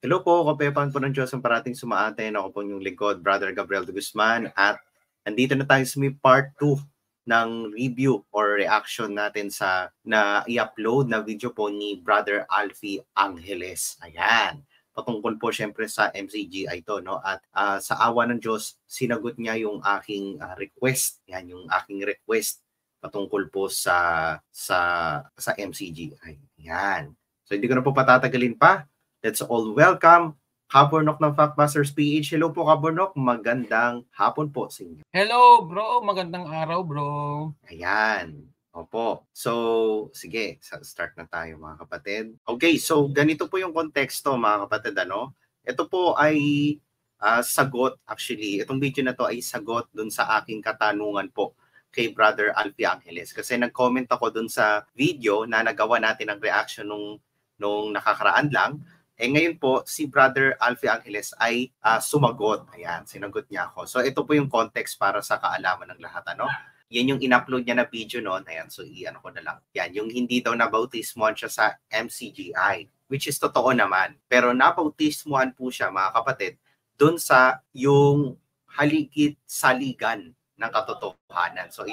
Hello po, kapepan po ng Diyos ang parating sumaatin. Ako po yung lingkod, Brother Gabriel de Guzman. At andito na tayo sa may part 2 ng review or reaction natin sa na i-upload na video po ni Brother Alfie Angeles. Ayan. Patungkol po syempre sa MCGI to, no? At sa awa ng Diyos, sinagot niya yung aking request. Yan, yung aking request patungkol po sa MCGI. Ayan. So hindi ko na po patatagalin pa. Let's all welcome Kaburnok ng Factbusters PH. Hello po Kaburnok, magandang hapon po sa inyo. Hello bro, magandang araw bro. Ayan, opo. So, sige, start na tayo mga kapatid. Okay, so ganito po yung konteksto mga kapatid. Ito po ay sagot, actually, itong video na to ay sagot dun sa aking katanungan po kay Brother Alfie Angeles. Kasi nag-comment ako dun sa video na nagawa natin ang reaction nung nakakaraan lang. Ngayon po, si Brother Alfie Angeles ay sumagot. Ayan, sinagot niya ako. So, ito po yung context para sa kaalaman ng lahat. Yan yung in-upload niya na video noon. Ayan, so i-ano ko na lang. Yan, yung hindi daw nabautismohan siya sa MCGI, which is totoo naman. Pero nabautismohan po siya, mga kapatid, doon sa yung haligit-saligan ng katotohanan. So, ito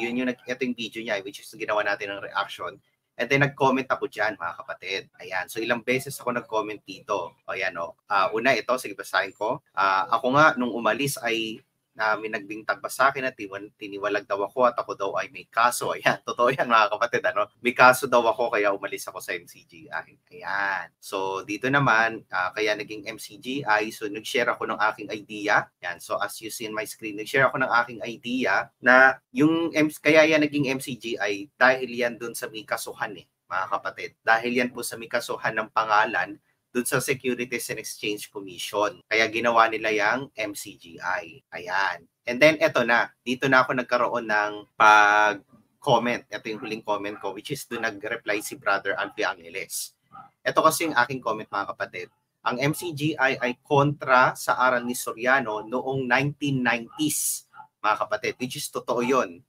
yung video niya, which is ginawa natin ng reaction. And then nag-comment ako dyan, mga kapatid. Ayan. So ilang beses ako nag-comment dito. Ayan o. Una ito, sige basahin ko. Ako nga, nung umalis ay may nagbintag ba sa akin at tiniwalag daw ako at ako daw ay may kaso. Ayan, totoo yan mga kapatid. May kaso daw ako kaya umalis ako sa MCGI. Ayan. So dito naman, kaya naging MCGI. So nag-share ako ng aking idea. Ayan. So as you see in my screen, nag-share ako ng aking idea na yung kaya yan naging MCGI dahil yan dun sa may kasuhan mga kapatid. Dahil yan po sa may kasuhan ng pangalan dun sa Securities and Exchange Commission. Kaya ginawa nila yung MCGI. Ayan. And then, eto na. Dito na ako nagkaroon ng pag-comment. Ito yung huling comment ko, which is doon nag-reply si Brother Alfie Angeles. Ito kasi yung aking comment, mga kapatid. Ang MCGI ay kontra sa aral ni Soriano noong 1990s, mga kapatid, which is totoo yun.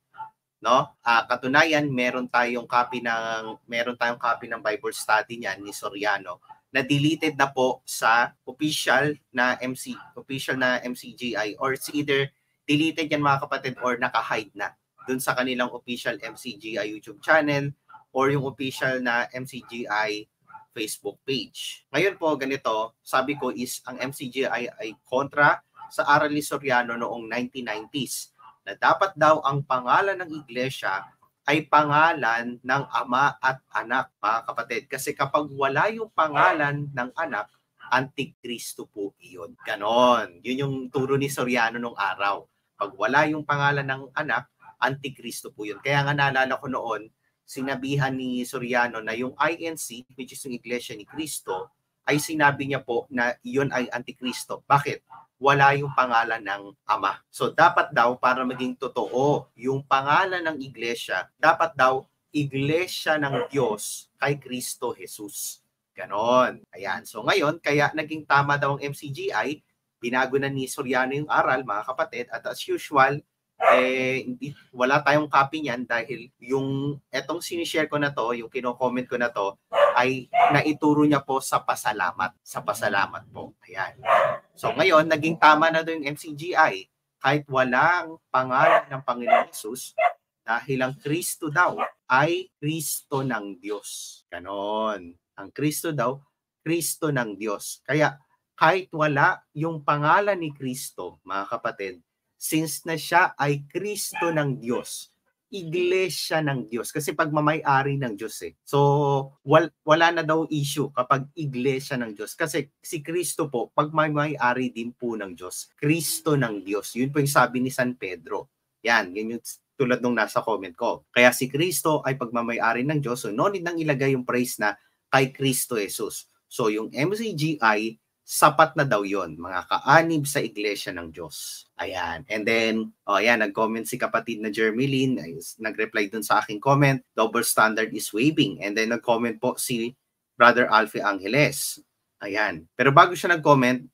No? Katunayan, meron tayong copy ng Bible study niyan ni Soriano na deleted na po sa official na MCGI, or it's either deleted yan mga kapatid or naka-hide na dun sa kanilang official MCGI YouTube channel or yung official na MCGI Facebook page. Ngayon po ganito, sabi ko is ang MCGI ay kontra sa aral ni Soriano noong 1990s na dapat daw ang pangalan ng iglesia ay pangalan ng ama at anak, mga kapatid. Kasi kapag wala yung pangalan ng anak, Antikristo po iyon. Ganon. Yun yung turo ni Soriano nung araw. Pag wala yung pangalan ng anak, Antikristo po yun. Kaya nga naalala ko noon, sinabihan ni Soriano na yung INC, which is yung Iglesia ni Cristo, ay sinabi niya po na iyon ay Antikristo. Bakit? Wala yung pangalan ng Ama. So dapat daw para maging totoo yung pangalan ng iglesia, dapat daw iglesia ng Diyos kay Kristo Jesus. Ganon. Ayan. So ngayon, kaya naging tama daw ang MCGI, binago na ni Soriano yung aral, mga kapatid, at as usual, wala tayong copy niyan dahil yung etong sinishare ko na to, yung kino-comment ko na to, ay naituro niya po sa pasalamat. Sa pasalamat po. Ayan. So ngayon, naging tama na doon yung MCGI. Kahit walang pangalan ng Panginoon Jesus, dahil ang Kristo daw ay Kristo ng Diyos. Ganon. Ang Kristo daw, Kristo ng Diyos. Kaya kahit wala yung pangalan ni Kristo, mga kapatid, since na siya ay Kristo ng Diyos, iglesia ng Diyos. Kasi pagmamay-ari ng Diyos So, wala na daw issue kapag iglesia ng Diyos. Kasi si Kristo po, pagmamay-ari din po ng Diyos. Kristo ng Diyos. Yun po yung sabi ni San Pedro. Yan yung tulad nung nasa comment ko. Kaya si Kristo ay pagmamay-ari ng Diyos. So, no need nang ilagay yung praise na kay Kristo Jesus. So, yung MCGI, sapat na daw yon, mga kaanib sa iglesia ng Diyos. Ayan. And then, ayan, nag-comment si kapatid na Jeremy Lynn, nag-reply dun sa aking comment, double standard is waving. And then nag-comment po si Brother Alfie Angeles. Ayan. Pero bago siya nag-comment,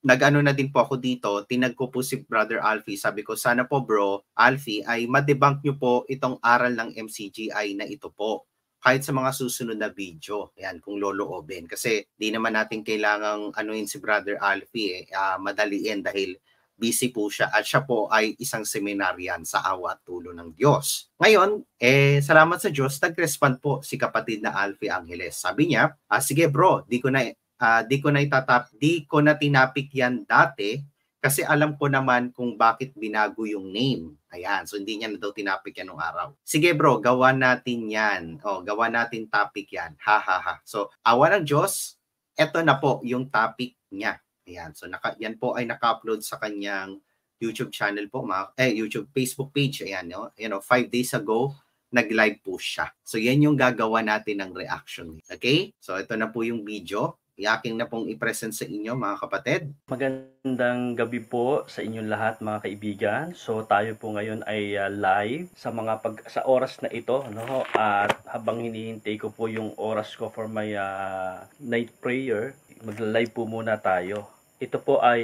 nag-ano na din po ako dito, tinag ko po si Brother Alfie. Sabi ko, sana po bro, Alfie, ay ma-debunk nyo po itong aral ng MCGI na ito po. kahit sa mga susunod na video. Ayan, kung loloobin. Kasi di naman natin kailangang anuin si Brother Alfie madaliin dahil busy po siya at siya po ay isang seminaryan sa awa at tulong ng Diyos. Ngayon, salamat sa Diyos, nag-respond po si kapatid na Alfie Angeles. Sabi niya, sige bro, di ko na tinapik yan dati kasi alam ko naman kung bakit binago yung name. Ayan, so hindi niya na daw tinapik yan nung araw. Sige bro, gawa natin yan. Gawa natin topic yan. Ha ha ha. So, awa ng Diyos, eto na po yung topic niya. Ayan, so yan po ay naka-upload sa kanyang YouTube channel po, YouTube Facebook page. Ayan, 5 days ago, nag-live po siya. So yan yung gagawa natin ng reaction. Okay? So ito na po yung video. Iaking na pong i-present sa inyo mga kapatid. Magandang gabi po sa inyong lahat mga kaibigan. So tayo po ngayon ay live sa sa oras na ito, no? At habang hinihintay ko po yung oras ko for my night prayer, magla-live po muna tayo. Ito po ay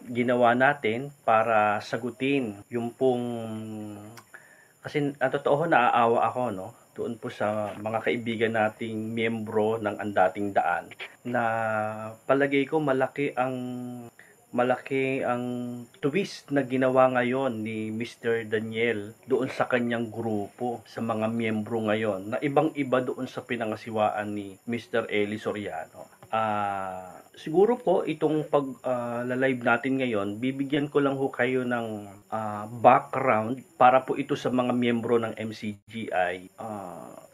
ginawa natin para sagutin yung pong, kasi ang totoo naaawa ako, no? Doon po sa mga kaibigan nating miyembro ng Ang Dating Daan na palagay ko malaki ang twist na ginawa ngayon ni Mr. Daniel doon sa kanyang grupo sa mga miyembro ngayon na ibang-iba doon sa pinangasiwaan ni Mr. Eli Soriano. Siguro po itong pag-live natin ngayon, bibigyan ko lang ho kayo ng background para po ito sa mga miyembro ng MCGI.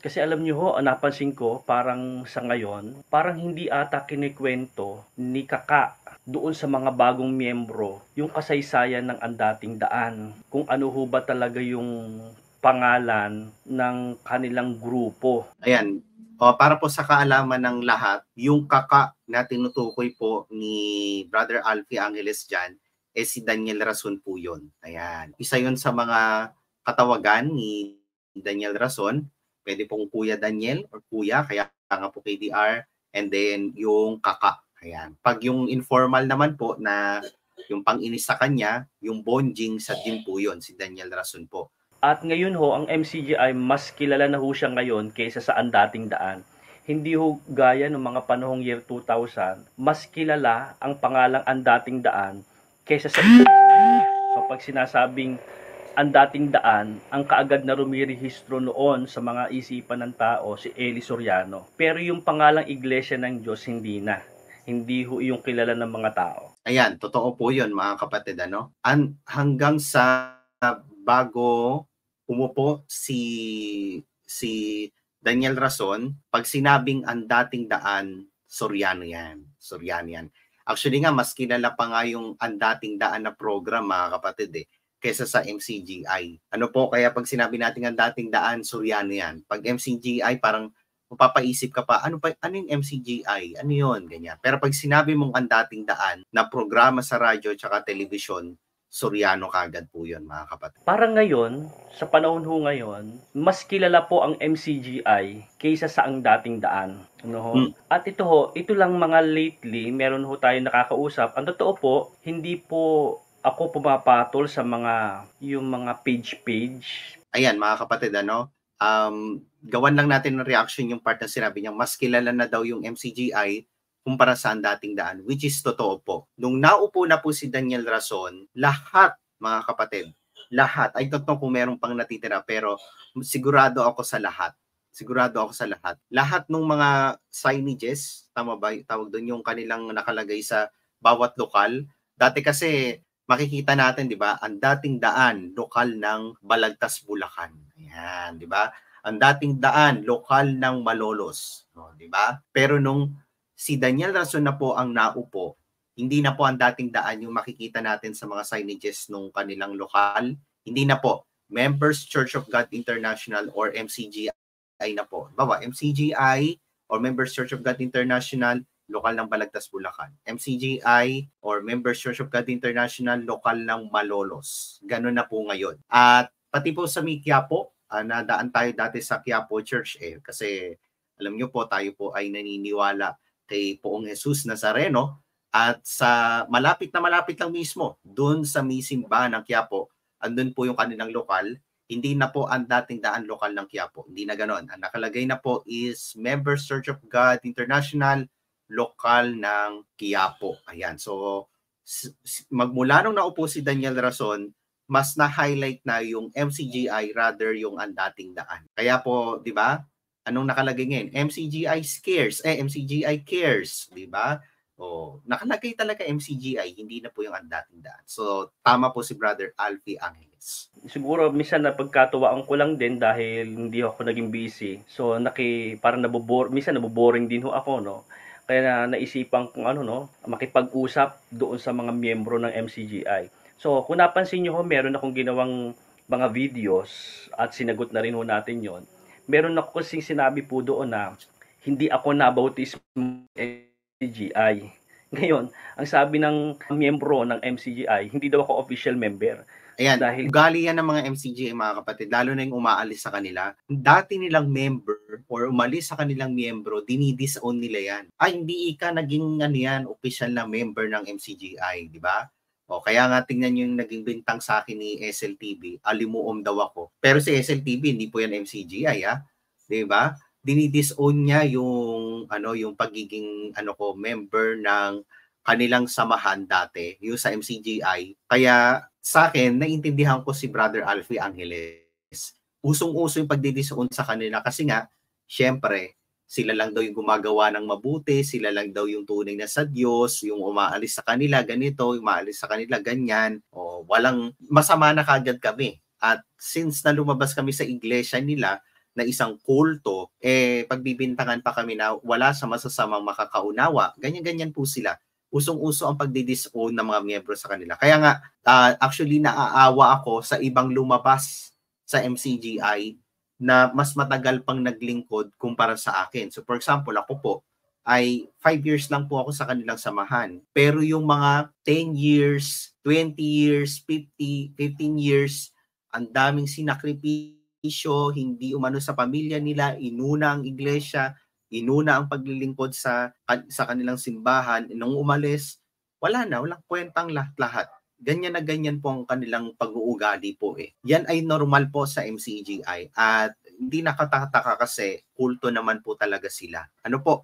Kasi alam nyo ho, napansin ko parang sa ngayon, parang hindi ata kinikwento ni Kaka doon sa mga bagong miyembro yung kasaysayan ng Ang Dating Daan. Kung ano ho ba talaga yung pangalan ng kanilang grupo. Ayan. Para po sa kaalaman ng lahat, yung Kaka na tinutukoy po ni Brother Alfie Angeles dyan, si Daniel Rason po yun. Ayan. Isa yun sa mga katawagan ni Daniel Rason. Pwede pong Kuya Daniel or Kuya, kaya nga po KDR. And then yung Kaka. Ayan. Pag yung informal naman po na yung pang-inis sa kanya, yung bonjing sa din po yun, si Daniel Rason po. At ngayon ho, ang MCGI mas kilala na ho siya ngayon kaysa sa Ang Dating Daan. Hindi ho gaya ng mga panahong year 2000, mas kilala ang pangalang Ang Dating Daan kaysa sa So pag sinasabing Ang Dating Daan, ang kaagad na rumirehistro noon sa mga isipan ng tao si Eli Soriano. Pero yung pangalang Iglesia ng Diyos hindi na. Hindi ho yung kilala ng mga tao. Ayan, totoo po yun mga kapatid. Hanggang sa bago umupo si Daniel Rason, pag sinabing Ang Dating Daan, Soriano yan. Actually nga, mas kilala pa nga yung Ang Dating Daan na program mga kapatid kaysa sa MCGI. Ano po, kaya pag sinabi natin Ang Dating Daan, Soriano yan. Pag MCGI, parang mapapaisip ka pa, ano yung MCGI? Ano yun? Ganyan. Pero pag sinabi mong Ang Dating Daan na programa sa radyo at telebisyon, Soriano kagad po yun mga kapatid. Parang ngayon, sa panahon ho ngayon, mas kilala po ang MCGI kaysa sa Ang Dating Daan. At ito lang mga lately, meron ho tayo nakakausap. Ang totoo po, hindi po ako pumapatol sa yung mga page. Ayan mga kapatid, gawan lang natin ng reaction yung part na sinabi niya, mas kilala na daw yung MCGI kumpara sa Ang Dating Daan, which is totoo po. Nung naupo na po si Daniel Rason, lahat, mga kapatid, lahat, I don't know kung merong pang natitira, pero sigurado ako sa lahat. Lahat ng mga signages, tama ba? Tawag doon yung kanilang nakalagay sa bawat lokal. Dati kasi, makikita natin, di ba? Ang Dating Daan, lokal ng Balagtas, Bulacan. Ayan, di ba? Ang Dating Daan, lokal ng Malolos. Di ba? Pero nung si Daniel Rason na po ang naupo, hindi na po Ang Dating Daan yung makikita natin sa mga signages nung kanilang lokal. Hindi na po. Members Church of God International or MCGI na po. Bawa, MCGI or Members Church of God International, lokal ng Balagtas, Bulacan. MCGI or Members Church of God International, lokal ng Malolos. Ganun na po ngayon. At pati po sa Quiapo, nadaan tayo dati sa Quiapo Church kasi alam nyo po, tayo po ay naniniwala kay Poong Jesus Nazareno at sa malapit lang mismo doon sa may simbahan ng Quiapo, andun po yung kanilang lokal, Hindi na po ang dating daan lokal ng Quiapo. Hindi na ganon. Ang nakalagay na po is Member Church of God International, lokal ng Quiapo. Ayan. So, magmula nung naupo si Daniel Rason, mas na-highlight na yung MCGI rather yung ang dating daan. Kaya po, di ba? Anong nakalagay ngayon? MCGI cares. MCGI cares. Di ba? Nakalagay talaga MCGI, hindi na po yung ang dating daan. So, tama po si Brother Alfie Angeles. Siguro minsan napagkatuwaan ko lang din dahil hindi ako naging busy. So, parang minsan naboboring din ho ako, no? Kaya naisipan kong makipag-usap doon sa mga miyembro ng MCGI. So, kung napansin nyo ho, meron akong ginawang mga videos at sinagot na rin ho natin yon. Meron ako kasing sinabi po doon na hindi ako nabautismo MCGI. Ngayon, ang sabi ng miyembro ng MCGI, hindi daw ako official member. Ayan, ugali yan ng mga MCGI, mga kapatid, lalo na yung umaalis sa kanila. Dati nilang member or umalis sa kanilang miyembro, dinidisown nila yan. Hindi ka naging official na member ng MCGI, di ba? Kaya nga tingnan yung naging bintang sa akin ni SLTV, alimuom daw ako. Pero si SLTV, hindi po yan MCGI, di ba? Dinidisown niya yung pagiging member ng kanilang samahan dati, yung sa MCGI. Kaya sa akin, naintindihan ko si Brother Alfie Angeles. Usong-uso yung pagdidisoon sa kanila kasi nga, syempre, sila lang daw yung gumagawa ng mabuti, sila lang daw yung tunay na sa Diyos, yung umaalis sa kanila ganito, yung umaalis sa kanila ganyan. Walang masama na kagad kami. At since na lumabas kami sa iglesia nila, na isang kulto, pagbibintangan pa kami na wala sa masasamang makakaunawa. Ganyan-ganyan po sila. Usong-uso ang pagdidisown ng mga miyembro sa kanila. Kaya nga, actually naaawa ako sa ibang lumabas sa MCGI na mas matagal pang naglingkod kumpara sa akin. So for example, ako po ay 5 years lang po ako sa kanilang samahan. Pero yung mga 10 years, 20 years, 15 years, ang daming sinakripisyo, hindi umano sa pamilya nila, inuna ang iglesia, inuna ang paglilingkod sa kanilang simbahan. Nung umalis, walang kwentang lahat. Ganyan na ganyan po ang kanilang pag-uugali po Yan ay normal po sa MCGI at hindi nakatataka kasi kulto naman po talaga sila.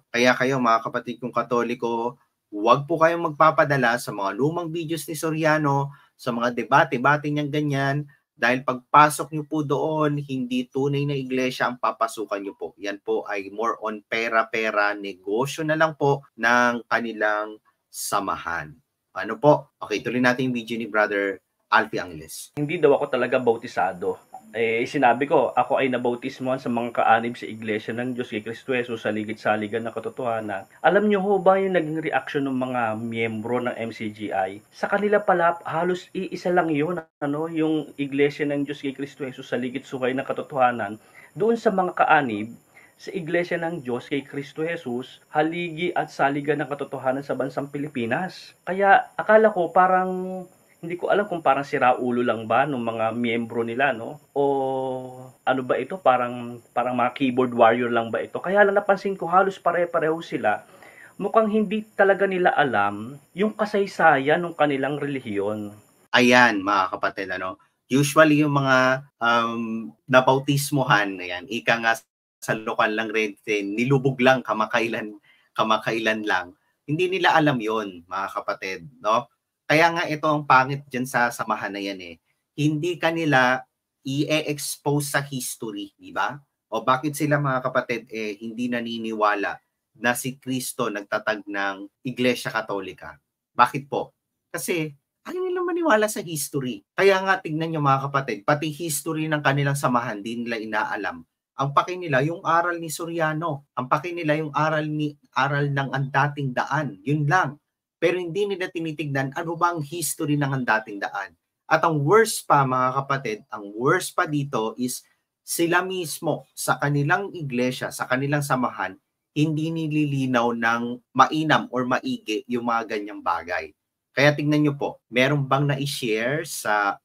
Kaya kayo mga kapatid kong Katoliko, huwag po kayong magpapadala sa mga lumang videos ni Soriano, sa mga debate niyang ganyan, dahil pagpasok nyo po doon, hindi tunay na iglesia ang papasukan nyo po. Yan po ay more on pera-pera, negosyo na lang po ng kanilang samahan. Okay, tuloy natin yung video ni Brother Alfie Angeles. Hindi daw ako talaga bautisado. Sinabi ko, ako ay nabautismohan sa mga kaanib sa Iglesia ng Diyos kay Kristo Jesus sa ligit-saligan na katotohanan. Alam niyo ho ba yung naging reaction ng mga miyembro ng MCGI? Sa kanila pala, halos iisa lang yun, yung Iglesia ng Diyos kay Kristo Jesus sa ligit-sukay na katotohanan. Doon sa mga kaanib, sa Iglesia ng Diyos kay Kristo Jesus, haligi at saligan ng katotohanan sa bansang Pilipinas. Kaya akala ko parang hindi ko alam kung parang siraulo lang ba ng mga miyembro nila, no? O ano ba ito? Parang mga keyboard warrior lang ba ito? Kaya lang napansin ko halos pare-pareho sila. Mukhang hindi talaga nila alam yung kasaysayan ng kanilang relihiyon. Ayan, mga kapatid, usually yung mga nabautismohan, ika nga sa lokal lang rin, nilubog lang kamakailan lang. Hindi nila alam yon, mga kapatid, no? Kaya nga ito ang pangit dyan sa samahan na yan Hindi kanila i-expose sa history, di ba? O bakit sila mga kapatid hindi naniniwala na si Kristo nagtatag ng Iglesia Katolika? Bakit po? Kasi ayaw nilang maniwala sa history. Kaya nga tignan nyo mga kapatid, pati history ng kanilang samahan di nila inaalam. Ang paki nila yung aral ni Soriano. Ang paki nila yung aral ng ang dating daan. Yun lang. Pero hindi nila tinitignan ano ba ang history ng ang dating daan. At ang worst pa mga kapatid, ang worst pa dito is sila mismo sa kanilang iglesia, sa kanilang samahan, hindi nililinaw ng mainam or maigi yung mga ganyang bagay. Kaya tingnan nyo po, meron bang na-share sa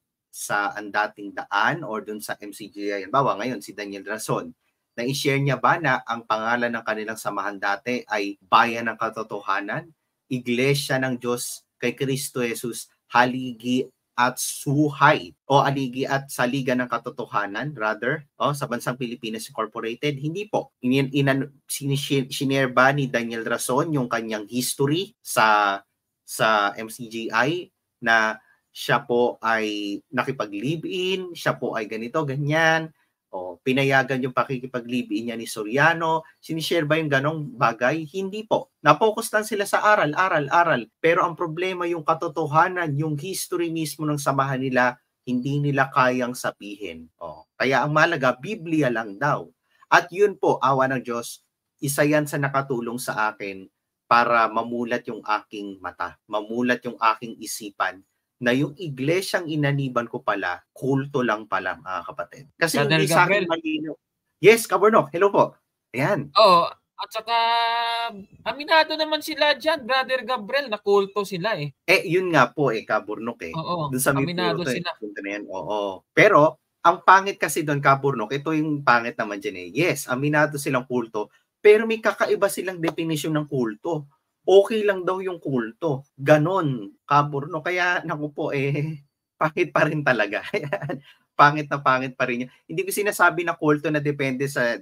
ang dating daan or dun sa MCGI? Bawa ngayon si Daniel Rason, na-share niya ba na ang pangalan ng kanilang samahan dati ay Bayan ng Katotohanan, Iglesia ng Diyos kay Kristo Jesus, haligi at suhay o aligi at saligan ng katotohanan rather sa bansang Pilipinas Incorporated? Hindi po. Sinare ba ni Daniel Rason yung kanyang history sa MCGI na siya po ay nakipag-live-in, siya po ay ganito, ganyan, pinayagan yung pakikipag-live-in niya ni Soriano, sinishare ba yung ganong bagay? Hindi po. Napokus lang sila sa aral. Pero ang problema yung katotohanan, yung history mismo ng samahan nila, hindi nila kayang sabihin. Kaya ang malaga, Biblia lang daw. At yun po, awa ng Diyos, isa yan sa nakatulong sa akin para mamulat yung aking mata, mamulat yung aking isipan, na yung iglesyang inaniban ko pala, kulto lang pala, mga kapatid. Kasi Brother hindi sa akin Gabriel. malino. Yes, Kaburnok. Hello po. Ayan. Oo. At saka, aminado naman sila dyan, Brother Gabriel, na kulto sila eh. Yun nga po Kaburnok Oo, Doon sa may aminado punto, sila. punto na yan. Oo. Pero, ang pangit kasi doon, Kaburnok, ito yung pangit naman dyan eh. Yes, aminado silang kulto, pero may kakaiba silang definition ng kulto. Okay lang daw yung kulto. Ganon, Kaburnok. Kaya, naku po pangit pa rin talaga. Pangit na pangit pa rin yun. Hindi ko sinasabi na kulto na depende sa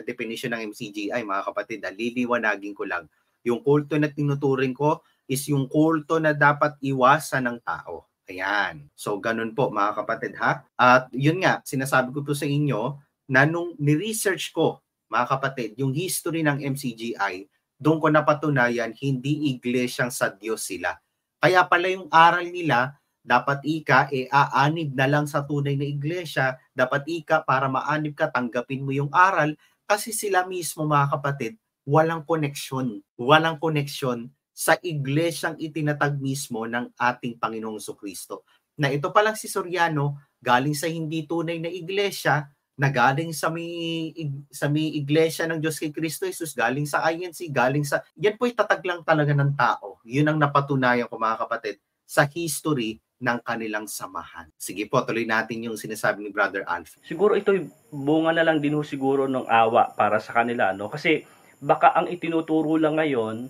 definition ng MCGI, mga kapatid. Liliwanagin ko lang. Yung kulto na tinuturing ko is yung kulto na dapat iwasan ng tao. Ayan. So, ganun po, mga kapatid, ha? At yun nga, sinasabi ko po sa inyo na nung ni-research ko, mga kapatid, yung history ng MCGI, doon ko napatunayan, hindi iglesyang sa Diyos sila. Kaya pala yung aral nila, dapat aanib na lang sa tunay na iglesia, dapat para maanib ka, tanggapin mo yung aral, kasi sila mismo, mga kapatid, walang koneksyon sa iglesyang itinatag mismo ng ating Panginoong Jesucristo. Na ito palang si Soriano, galing sa hindi tunay na iglesia, na galing sa may iglesia ng Diyos kay Kristo Jesus, galing sa INC, yan po'y tatag lang talaga ng tao. Yun ang napatunayan ko, mga kapatid, sa history ng kanilang samahan. Sige po, tuloy natin yung sinasabi ni Brother Alf. Siguro ito'y bunga na lang din siguro ng awa para sa kanila, no? Kasi baka ang itinuturo lang ngayon,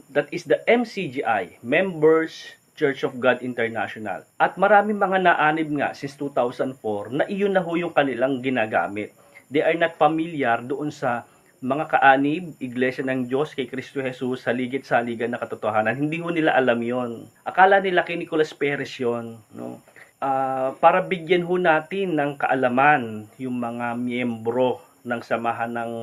that is the MCGI, Members Church of God International. At maraming mga naanib nga since 2004 na iyon na ho yung kanilang ginagamit. They are not familiar doon sa mga kaanib, Iglesia ng Diyos kay Kristo Jesus, saligid-saligan na katotohanan. Hindi ho nila alam yon. Akala nila kay Nicolas Perez yon, no? Para bigyan ho natin ng kaalaman yung mga miyembro ng samahan ng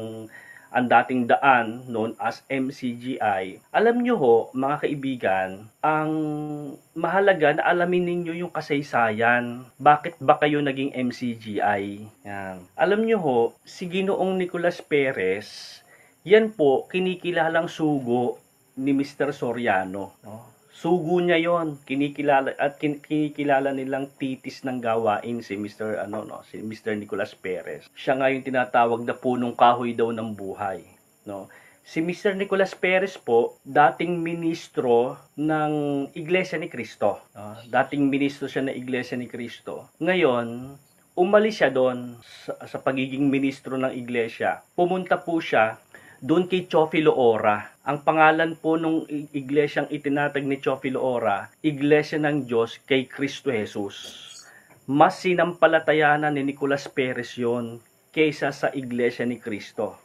ang dating daan known as MCGI. Alam nyo ho, mga kaibigan, ang mahalaga na alamin ninyo yung kasaysayan. Bakit ba kayo naging MCGI? Yan. Alam nyo ho, si Ginoong Nicolas Perez, yan po kinikilalang sugo ni Mr. Soriano. No? Sugo niya yon, kinikilala nilang titis ng gawain si Mr. Nicolas Perez. Siya nga yung tinatawag na punong kahoy daw ng buhay, no? Si Mr. Nicolas Perez po, dating ministro ng Iglesia ni Cristo. Dating ministro siya ng Iglesia ni Cristo. Ngayon, umalis siya doon sa pagiging ministro ng iglesia. Pumunta po siya doon kay Teofilo Ora. Ang pangalan po nung iglesyang itinatag ni Teofilo Ora, Iglesia ng Diyos kay Kristo Jesus. Mas sinampalatayanan ni Nicolas Perez yon kaysa sa Iglesia ni Kristo.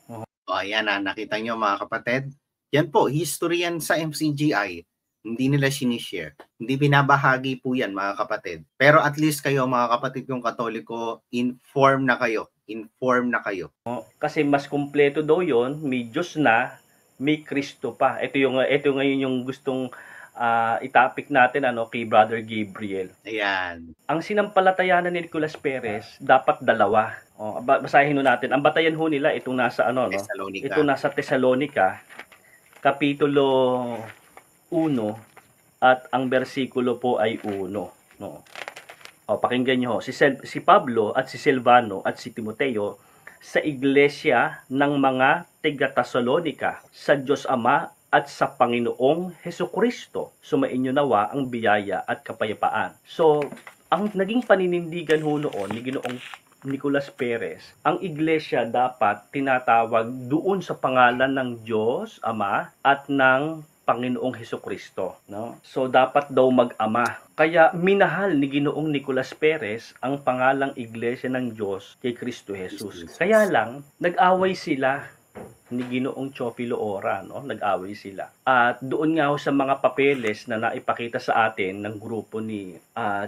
Ayan nakita nyo, mga kapatid. Yan po, history yan sa MCGI. Hindi nila sinishare. Hindi binabahagi po yan, mga kapatid. Pero at least kayo, mga kapatid kong Katoliko, inform na kayo. Kasi mas kumpleto daw yon, may Diyos na, may Kristo pa. Ito ngayon yung gustong itapik natin kay Brother Gabriel. Ayan. Ang sinampalatayanan ni Nicolas Perez dapat dalawa. Basahin natin. Ang batayan ho nila itong nasa Thessalonica. Ito nasa Thessalonica, kapitulo 1 at ang bersikulo po ay 1, no. Pakinggan niyo ho, si Pablo at si Silvano at si Timoteo sa iglesia ng mga taga-Thessalonica, sa Diyos Ama at sa Panginoong Hesukristo, sumainyo nawa ang biyaya at kapayapaan. So, ang naging paninindigan ho noon ni Ginoong Nicolas Perez, ang iglesia dapat tinatawag doon sa pangalan ng Diyos Ama at ng Panginoong Hesukristo, no? So dapat daw mag-ama. Kaya minahal ni Ginoong Nicolas Perez ang pangalang Iglesia ng Diyos kay Kristo Jesus. Kaya lang nag-away sila ni Ginoong Teofilo Ora, no? Nag-away sila. At doon nga sa mga papeles na naipakita sa atin ng grupo ni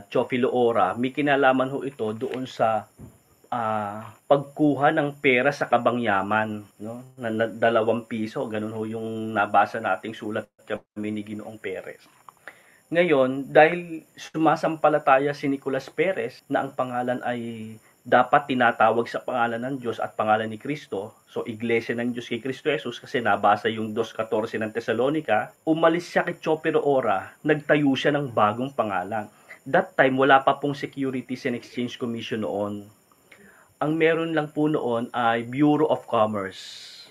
Teofilo Ora, may kinalaman ho ito doon sa pagkuha ng pera sa Kabangyaman, no? Na 2 piso, ganun ho yung nabasa nating sulat kami ni Ginoong Perez. Ngayon, dahil sumasampalataya si Nicolas Perez na ang pangalan ay dapat tinatawag sa pangalan ng Diyos at pangalan ni Kristo, so Iglesia ng Diyos kay Kristo Jesus, kasi nabasa yung 2:14 ng Tesalonica, umalis siya kay Teofilo Ora, nagtayo siya ng bagong pangalan. That time, wala pa pong Securities and Exchange Commission noon. Ang meron lang po noon ay Bureau of Commerce.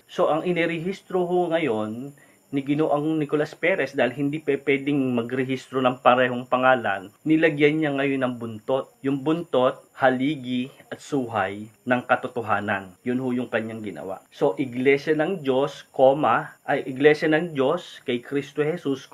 So, ang inirehistro ho ngayon ni Ginoong Nicolas Perez, dahil hindi pwedeng magrehistro ng parehong pangalan, nilagyan niya ngayon ng buntot. Yung buntot, haligi at suhay ng katotohanan. Yun ho yung kanyang ginawa. So, Iglesia ng Diyos, Iglesia ng Diyos kay Kristo Jesus,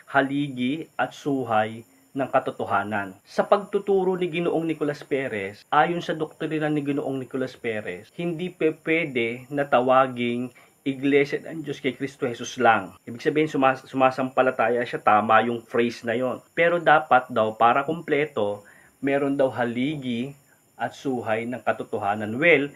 haligi at suhay ng katotohanan. Sa pagtuturo ni Ginoong Nicolas Perez, ayon sa doktrina ni Ginoong Nicolas Perez, hindi pwede na tawaging Iglesia ng Diyos kay Kristo Jesus lang. Ibig sabihin, sumasampalataya siya, tama yung phrase na yon. Pero dapat daw, para kumpleto, meron daw haligi at suhay ng katotohanan. Well,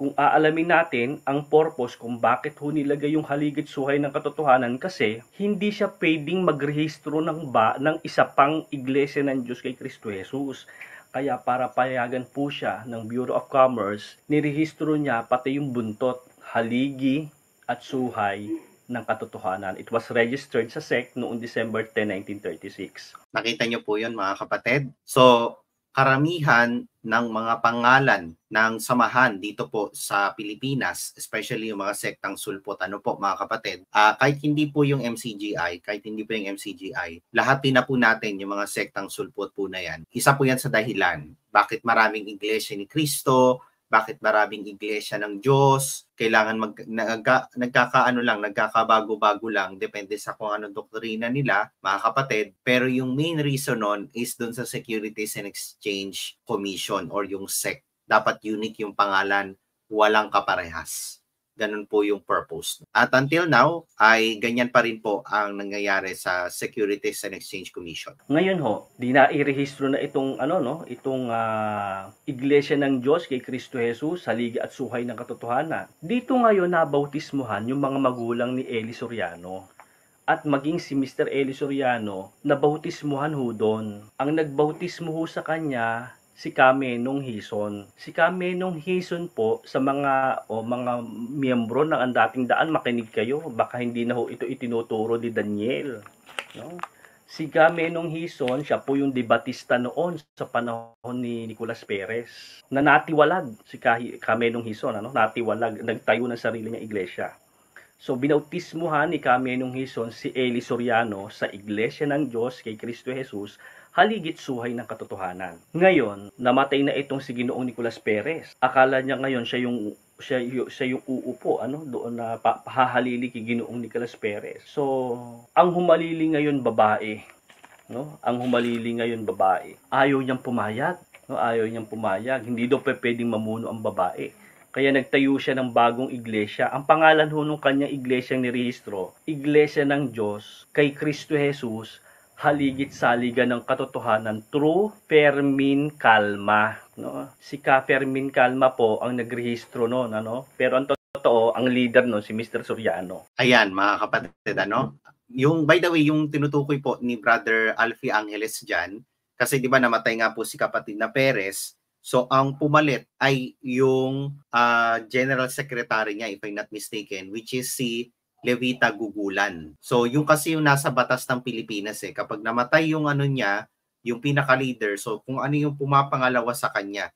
kung aalamin natin ang purpose kung bakit ho nilagay yung haligi at suhay ng katotohanan, kasi hindi siya pwedeng magrehistro ng isa pang Iglesia ng Diyos kay Kristo Jesus. Kaya para payagan po siya ng Bureau of Commerce, nirehistro niya pati yung buntot, haligi at suhay ng katotohanan. It was registered sa SEC noong December 10, 1936. Nakita niyo po yun, mga kapatid. So, karamihan ng mga pangalan ng samahan dito po sa Pilipinas, especially yung mga sektang sulpot, mga kapatid, kahit hindi po yung MCGI, lahat din na po natin yung mga sektang sulpot po na yan. Isa po yan sa dahilan bakit maraming Iglesia ni Kristo, bakit maraming Iglesia ng Diyos, kailangan nagkakabago-bago lang, depende sa kung anong doktrina nila, mga kapatid. Pero yung main reason nun is dun sa Securities and Exchange Commission or yung SEC. Dapat unique yung pangalan, walang kaparehas. Ganun po yung purpose. At until now, ay ganyan pa rin po ang nangyayari sa Securities and Exchange Commission. Ngayon ho, di na irehistro na itong Iglesia ng Diyos kay Kristo Jesus, haligi at suhay ng katotohanan. Dito ngayon nabautismuhan yung mga magulang ni Eli Soriano. At maging si Mr. Eli Soriano, nabautismuhan ho doon. Ang nagbautismo ho sa kanya, si Kamenong Hison. Si Kamenong Hison po, sa mga miyembro ng Ang Dating Daan, makinig kayo, baka hindi na ho ito itinuturo ni Daniel. No? Si Kamenong Hison, siya po yung debatista noon sa panahon ni Nicolas Perez. Na natiwalag si Kamenong Hison, natiwalag, nagtayo ng sarili niyang iglesia. So, binautismuhan ni Kamenong Hison si Eli Soriano sa Iglesia ng Diyos kay Kristo Jesus, haligit suhay ng katotohanan. Ngayon, namatay na itong si Ginoong Nicolas Perez. Akala niya ngayon siya yung uupo, doon na pahahalili kay Ginoong Nicolas Perez. So, ang humalili ngayon babae, Ang humalili ngayon babae. Ayaw niyang pumayag, Ayaw niyang pumayag. Hindi daw pwedeng mamuno ang babae. Kaya nagtayo siya ng bagong iglesia. Ang pangalan ho nung kanyang iglesyang nirehistro, Iglesia ng Diyos kay Kristo Jesus, haligit saligan ng katotohanan, True Fermin Calma. Si Ka Fermin Calma po ang nagrehistro noon. Pero ang totoo, ang leader noon si Mr. Soriano. Ayan, mga kapatid, Yung, by the way, yung tinutukoy po ni Brother Alfie Angeles dyan, kasi di ba namatay nga po si kapatid na Perez, so ang pumalit ay yung General Secretary niya, if I'm not mistaken, which is si Levita Gugulan. So, yung kasi yung nasa batas ng Pilipinas kapag namatay yung yung pinaka-leader, so kung ano yung pumapangalawa sa kanya,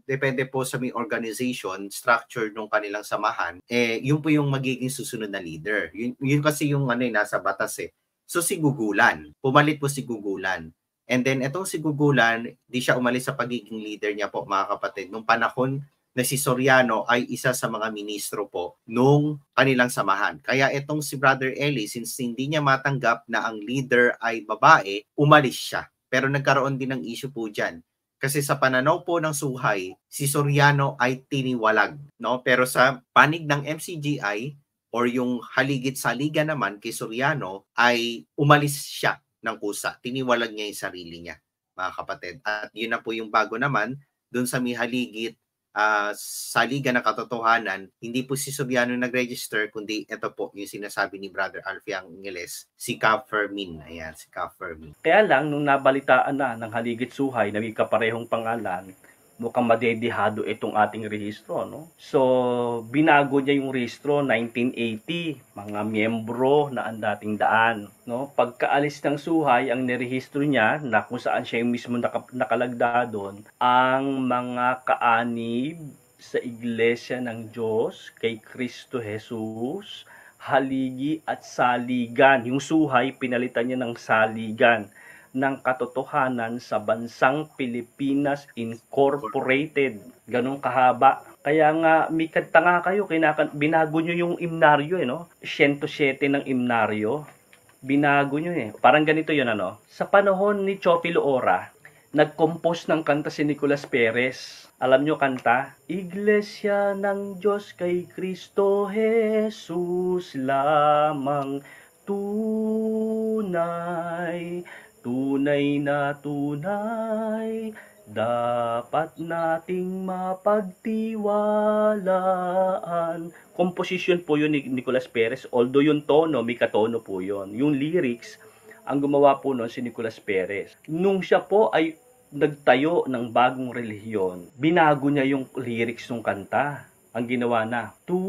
depende po sa may organization, structure ng kanilang samahan, yun po yung magiging susunod na leader. Yun kasi yung nasa batas So, si Gugulan, pumalit po si Gugulan. And then, itong si Gugulan, di siya umalis sa pagiging leader niya po, mga kapatid, nung panahon na si Soriano ay isa sa mga ministro po nung kanilang samahan. Kaya itong si Brother Eli, since hindi niya matanggap na ang leader ay babae, umalis siya. Pero nagkaroon din ng issue po dyan. Kasi sa pananaw po ng suhay, si Soriano ay tiniwalag. No? Pero sa panig ng MCGI or yung haligit-saliga naman kay Soriano ay umalis siya ng kusa. Tiniwalag niya yung sarili niya, mga kapatid. At yun na po yung bago naman, dun sa may haligit sa Liga ng Katotohanan, hindi po si Soriano nag-register, kundi ito po yung sinasabi ni Brother Alfie ang Ingeles, si Ka Fermin. Ayan, si Ka Fermin. Kaya lang, nung nabalitaan na ng haligit suhay, naging kaparehong pangalan, mukhang madedihado itong ating rehistro, no? So, binago niya yung rehistro 1980, mga miyembro na ang dating daan, no? Pagkaalis ng suhay, ang nirehistro niya, na kung saan siya yung mismo nakalagda doon, ang mga kaanib sa Iglesia ng Diyos kay Kristo Jesus, haligi at saligan. Yung suhay, pinalitan niya ng saligan ng katotohanan sa bansang Pilipinas Incorporated. Ganun kahaba. Kaya nga, may kanta nga kayo, binago nyo yung imnaryo, no? 107 ng imnaryo. Binago nyo Parang ganito yun, ano? Sa panahon ni Chopilo Ora, nag-compose ng kanta si Nicolas Perez. Alam nyo kanta? Iglesia ng Diyos kay Kristo Jesus lamang tunay. Tunay na tunay, dapat nating mapagtiwalaan. Composition po yun ni Nicolas Perez, although yung tono, may katono po yun. Yung lyrics, ang gumawa po nun si Nicolas Perez. Nung siya po ay nagtayo ng bagong relihiyon, binago niya yung lyrics ng kanta. Ang ginawa na, tunay,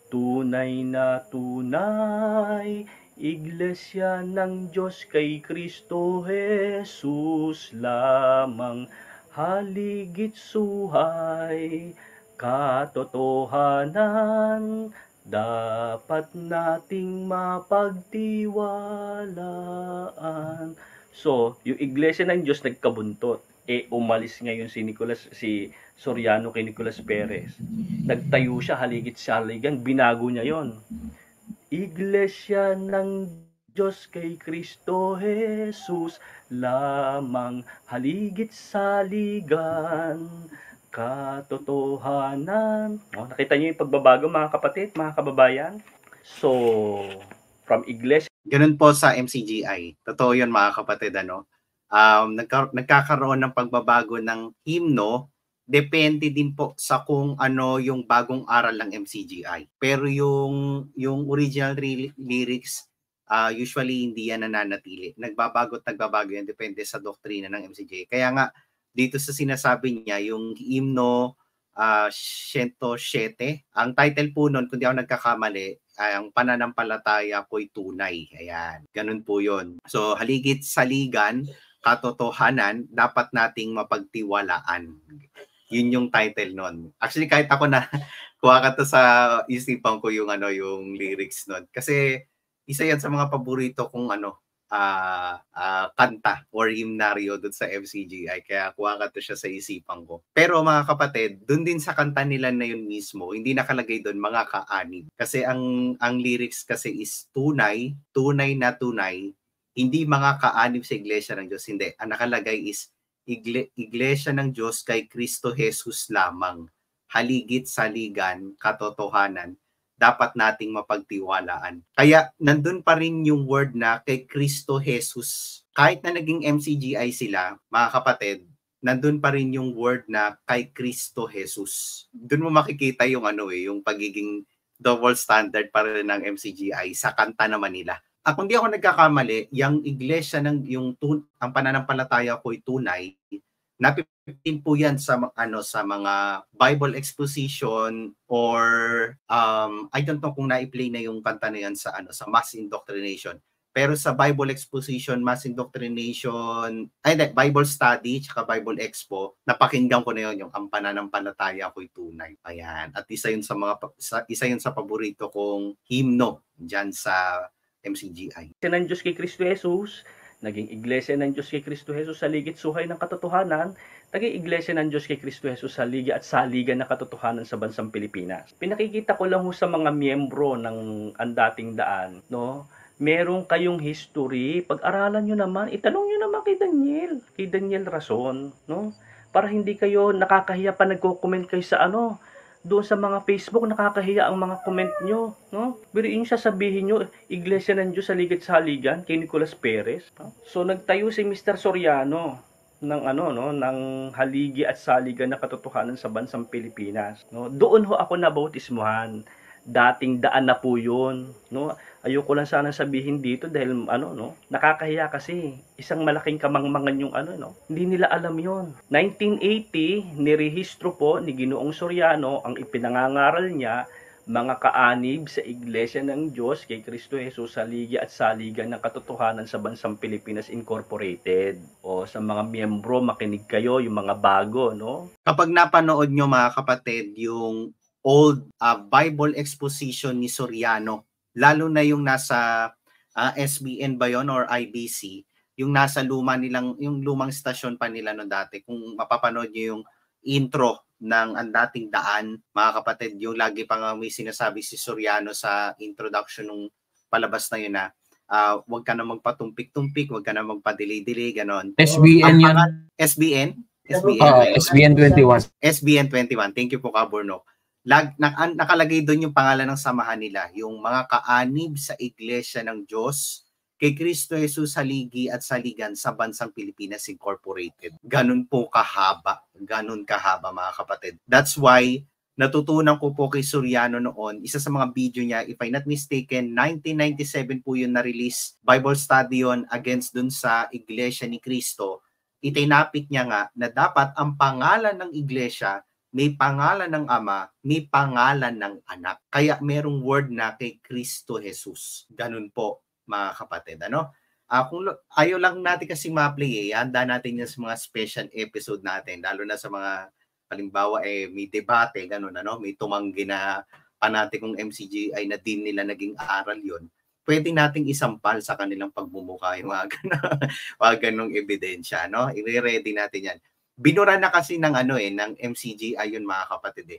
tunay na tunay, Iglesia ng Diyos kay Kristo Jesus lamang, haligit suhay, katotohanan, dapat nating mapagtiwalaan. So, yung Iglesia ng Diyos nagkabuntot. Umalis ngayon si Soriano kay Nicolas Perez. Nagtayo siya, haligit saligan, binago niya yon. Iglesia ng Diyos kay Kristo Jesus lamang, haligit saligan, katotohanan. Nakita niyo yung pagbabago, mga kapatid, mga kababayan? So, from Iglesia. Ganun po sa MCGI. Totoo yun, mga kapatid. Nagkakaroon ng pagbabago ng himno. Depende din po sa kung ano yung bagong aral ng MCGI. Pero yung original lyrics, usually hindi yan nananatili. Nagbabago yan, depende sa doktrina ng MCGI. Kaya nga, dito sa sinasabi niya, yung himno 107, ang title po nun, kung di ako nagkakamali, ang pananampalataya ko'y tunay. Ayan, ganun po yun. So, haligit saligan, katotohanan, dapat nating mapagtiwalaan. Yun yung title nun. Actually, kahit ako na kuha ka to sa isipan ko yung yung lyrics nun. Kasi isa yan sa mga paborito kong kanta or himnaryo dun sa MCGI. Kaya kuha ka to siya sa isipan ko. Pero mga kapatid, dun din sa kanta nila na yun mismo, hindi nakalagay dun mga kaanib. Kasi ang lyrics kasi is tunay, tunay na tunay, hindi mga kaanib sa Iglesia ng Diyos. Hindi. Ang nakalagay is Iglesia ng Diyos kay Kristo Jesus lamang, haligit saligan, katotohanan, dapat nating mapagtiwalaan. Kaya nandun pa rin yung word na kay Kristo Jesus. Kahit na naging MCGI sila, mga kapatid, nandun pa rin yung word na kay Kristo Jesus. Doon mo makikita yung yung pagiging double standard pa rin ng MCGI sa kanta naman nila. Kung di ako nagkakamali, yung iglesia ng ang pananampalataya ko'y tunay, napipitin po yan sa sa mga Bible exposition or I don't know kung na-play na yung kanta na yan sa sa mass indoctrination. Pero sa Bible exposition, mass indoctrination, Bible study, tsaka Bible expo, napakinggan ko na yun, yung ang pananampalataya ko'y tunay. Ayan. At isa yun sa paborito kong himno diyan sa MCGI. Ng Diyos kay Kristo Jesus naging Iglesia ng Diyos kay Kristo Jesus sa ligit suhay ng katotohanan, naging Iglesia ng Diyos kay Kristo Jesus sa liga at saligan ng katotohanan sa bansang Pilipinas. Pinakikita ko lang ho sa mga miyembro ng Andating Daan, no? Meron kayong history, pag-aralan nyo naman, itanong nyo naman kay Daniel Rason, no? Para hindi kayo nakakahiya pa nagko-comment kayo sa doon sa mga Facebook, nakakahiya ang mga comment nyo, no? Pero yung sasabihin nyo, Iglesia ng Diyos sa ligat sa haligan, kay Nicolas Perez, no? So nagtayo si Mr. Soriano ng ng haligi at saligan na katotohanan sa bansang Pilipinas, no? Doon ho ako nabautismuhan. Dating daan na po 'yun, no? Ayoko lang sana sabihin dito dahil nakakahiya kasi isang malaking kamangmangan yung hindi nila alam 'yon. 1980 nirehistro po ni Ginoong Soriano ang ipinangangaral niya, mga kaanib sa Iglesia ng Diyos kay Kristo Jesus sa liga at saligan ng katotohanan sa bansang Pilipinas Incorporated. O sa mga miyembro, makinig kayo, yung mga bago, no? Kapag napanood nyo mga kapatid yung old Bible exposition ni Soriano, lalo na yung nasa SBN ba yun or IBC, yung nasa yung lumang stasyon pa nila no dati, kung mapapanood nyo yung intro ng Andating Daan, mga kapatid, yung lagi pa nga may sinasabi si Soriano sa introduction ng palabas na yun na wag ka na magpatumpik-tumpik, wag ka na magpadili-dili, ganon. SBN yun. SBN? SBN 21. SBN 21. Thank you po, Kaborno. Nakalagay doon yung pangalan ng samahan nila, yung mga kaanib sa Iglesia ng Diyos kay Kristo Jesus sa ligi at saligan sa bansang Pilipinas Incorporated. Ganun po kahaba. Ganun kahaba, mga kapatid. That's why natutunan ko po kay Soriano noon, isa sa mga video niya, if I'm not mistaken, 1997 po yun na-release, Bible study yun against dun sa Iglesia ni Kristo. Itinapik niya nga na dapat ang pangalan ng Iglesia may pangalan ng Ama, may pangalan ng Anak. Kaya merong word na kay Kristo Jesus. Ganun po, mga kapatid. Kung ayaw lang natin kasi ma-play, handa natin yan sa mga special episode natin, lalo na sa mga, halimbawa, may debate, ganun, may tumanggi na panatikong MCGI na din nila naging aral yon. Pwede nating isampal sa kanilang pagmumukha yung mga ganong ebidensya, no? I-ready natin yan. Binura na kasi ng ng MCGI yun, mga kapatid.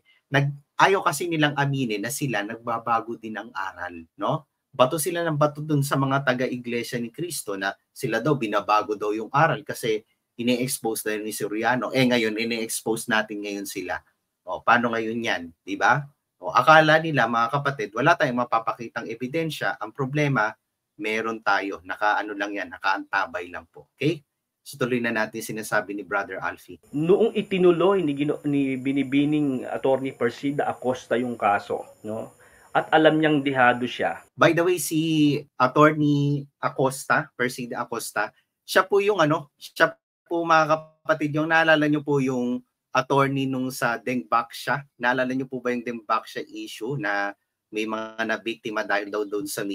Ayaw kasi nilang aminin na sila nagbabago din ng aral, no? Bato sila ng bato dun sa mga taga-Iglesia ni Kristo na sila daw binabago daw yung aral kasi ine-expose na ni Soriano. Ngayon ine-expose natin ngayon sila. Paano ngayon yan, di ba? Akala nila, mga kapatid, wala tayong mapapakitang ebidensya. Ang problema, meron tayo. Lang yan, nakaantabay lang po. Okay? So tuloy na natin sinasabi ni Brother Alfie. Noong itinuloy ni Binibining Attorney Persida Acosta yung kaso, no? At alam niyang dihado siya. By the way, si Attorney Acosta, Persida Acosta, siya po yung siya po, mga kapatid, yung naalala niyo po yung attorney nung sa Dengbaksya. Naalala niyo po ba yung Dengbaksya issue na may mga nabiktima dahil daw doon sa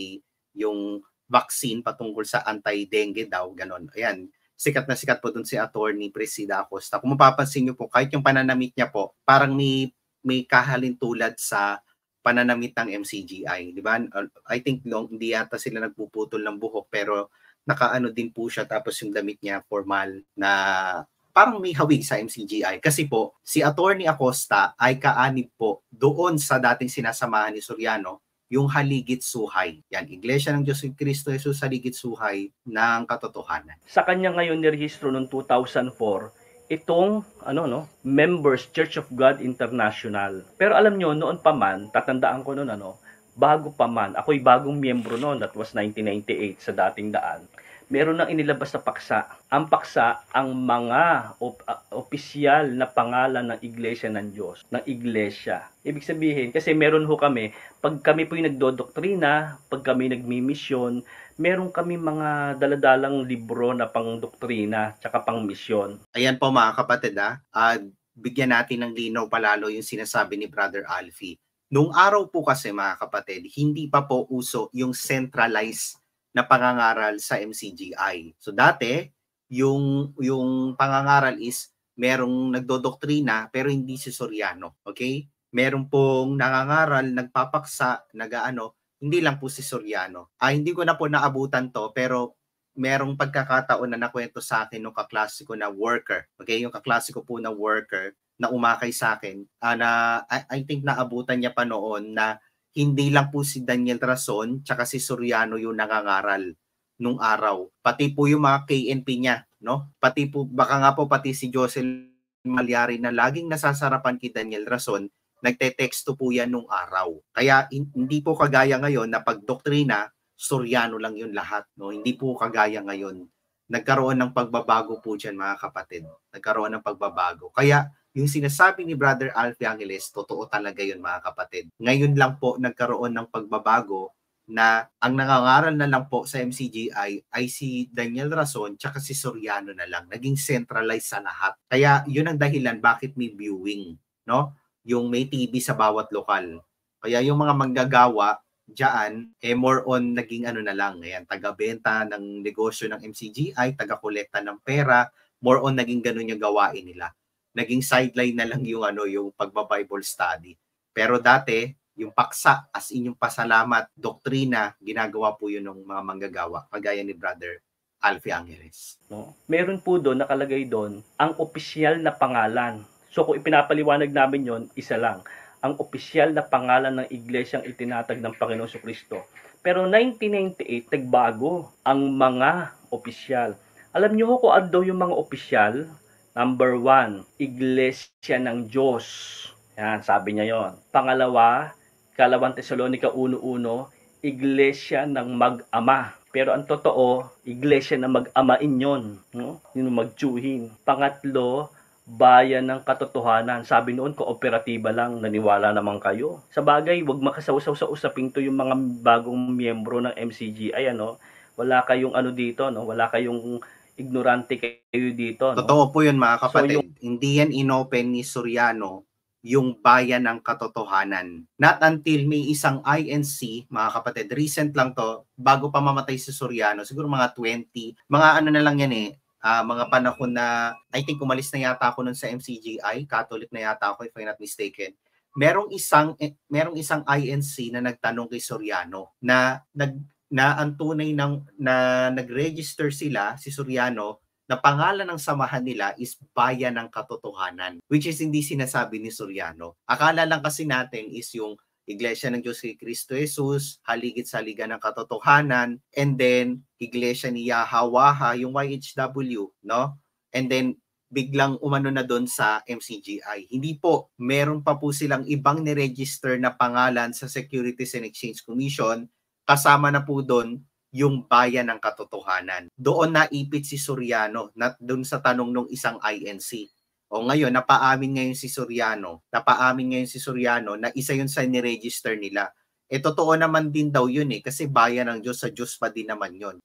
yung vaccine patungkol sa anti-dengue daw, ganon. Ayan. Sikat na sikat po dun si Attorney Persida Acosta. Kung mapapansin nyo po, kahit yung pananamit niya po, parang may kahalintulad sa pananamit ng MCGI. Di ba? I think hindi yata sila nagpuputol ng buhok, pero nakaano din po siya, tapos yung damit niya formal na parang may hawig sa MCGI. Kasi po, si Attorney Acosta ay kaanib po doon sa dating sinasamahan ni Soriano, yung haligit suhay. Yan, Iglesia ng Diyos ni Kristo Jesus sa haligit suhay ng katotohanan. Sa kanya ngayon nirehistro noong 2004 itong Members Church of God International. Pero alam nyo, noon pa man, tatandaan ko noon bago pa man, ako'y bagong miyembro noon, that was 1998 sa Dating Daan. Meron nang inilabas na paksa. Ang paksa, ang mga opisyal na pangalan ng Iglesia ng Diyos, ng Iglesia. Ibig sabihin, kasi meron ho kami, pag kami po yung nagdodoktrina, pag kami nagmimisyon, meron kami mga daladalang libro na pang-doktrina, tsaka pang-misyon. Ayan po, mga kapatid, bigyan natin ng linaw palalo yung sinasabi ni Brother Alfie. Nung araw po kasi, mga kapatid, hindi pa po uso yung centralized na pangangaral sa MCGI. So dati, yung pangangaral is merong nagdodoktrina pero hindi si Soriano. Okay? Meron pong nangangaral, nagpapaksa, hindi lang po si Soriano. Hindi ko na po naabutan to, pero merong pagkakataon na nakwento sa akin nung kaklase ko na worker. Okay, yung kaklase ko po na worker na umakay sa akin, na I think naabutan niya pa noon na hindi lang po si Daniel Rason tsaka si Soriano yung nangangaral nung araw. Pati po yung mga KNP niya, no? Pati po, baka nga po pati si Josel Malyari na laging nasasarapan kay Daniel Rason, nagte-texto po yan nung araw. Kaya hindi po kagaya ngayon na pag doktrina, Soriano lang yun lahat. No? Hindi po kagaya ngayon. Nagkaroon ng pagbabago po dyan mga kapatid. Nagkaroon ng pagbabago. Kaya yung sinasabi ni Brother Alfie Angeles, totoo talaga yun mga kapatid. Ngayon lang po nagkaroon ng pagbabago na ang nangangaral na lang po sa MCGI ay si Daniel Rason tsaka si Soriano na lang. Naging centralized sa lahat. Kaya yun ang dahilan bakit may viewing. No? Yung may TV sa bawat lokal. Kaya yung mga manggagawa diyan more on naging na lang, ayan, taga-benta ng negosyo ng MCGI, taga-kolekta ng pera, more on naging ganun yung gawain nila. Naging sideline na lang yung yung pagba-Bible study. Pero dati, yung paksa, as in yung pasalamat, doktrina, ginagawa po yun ng mga manggagawa, kagaya ni Brother Alfie Angeles. No? Meron po doon, nakalagay doon, ang opisyal na pangalan. So kung ipinapaliwanag namin yon, isa lang. Ang opisyal na pangalan ng iglesyang itinatag ng Panginoong Jesucristo. Pero 1998, nagbago ang mga opisyal. Alam niyo kung ano daw yung mga opisyal? Number 1, Iglesia ng Diyos. Yan, sabi niya yon. Pangalawa, 2 Tesalonica 1:1, Iglesia ng mag-ama. Pero ang totoo, iglesia na mag-amain yon. No? Yung magtsuhin. Pangatlo, bayan ng katotohanan. Sabi noon, kooperatiba lang, naniwala naman kayo. Sa bagay, wag makasawsaw sa usaping to yung mga bagong miyembro ng MCGI, wala kayong dito, no? Wala kayong ignorante kayo dito, no? Totoo po yun mga kapatid. So, hindi yan inopen ni Soriano yung bayan ng katotohanan. Not until may isang INC, mga kapatid, recent lang to, bago pa mamatay si Soriano, siguro mga 20, mga na lang yan mga panahon na, I think umalis na yata ako nun sa MCGI, Catholic na yata ako if I'm not mistaken. Merong isang INC na nagtanong kay Soriano na ang tunay na nag-register sila, si Soriano, na pangalan ng samahan nila is Bayan ng Katotohanan, which is hindi sinasabi ni Soriano. Akala lang kasi natin is yung Iglesia ng Diyos kay Kristo Jesus, Haligid sa Liga ng Katotohanan, and then Iglesia ni Yahawaha, yung YHW, no? And then biglang umano na doon sa MCGI. Hindi po, meron pa po silang ibang niregister na pangalan sa Securities and Exchange Commission, kasama na po doon yung Bayan ng Katotohanan. Doon naipit si Soriano, doon sa tanong ng isang INC. O ngayon, napaamin ngayon si Soriano na isa yun sa niregister nila. Totoo naman din daw yun kasi bayan ng Diyos, sa Diyos pa din naman yun.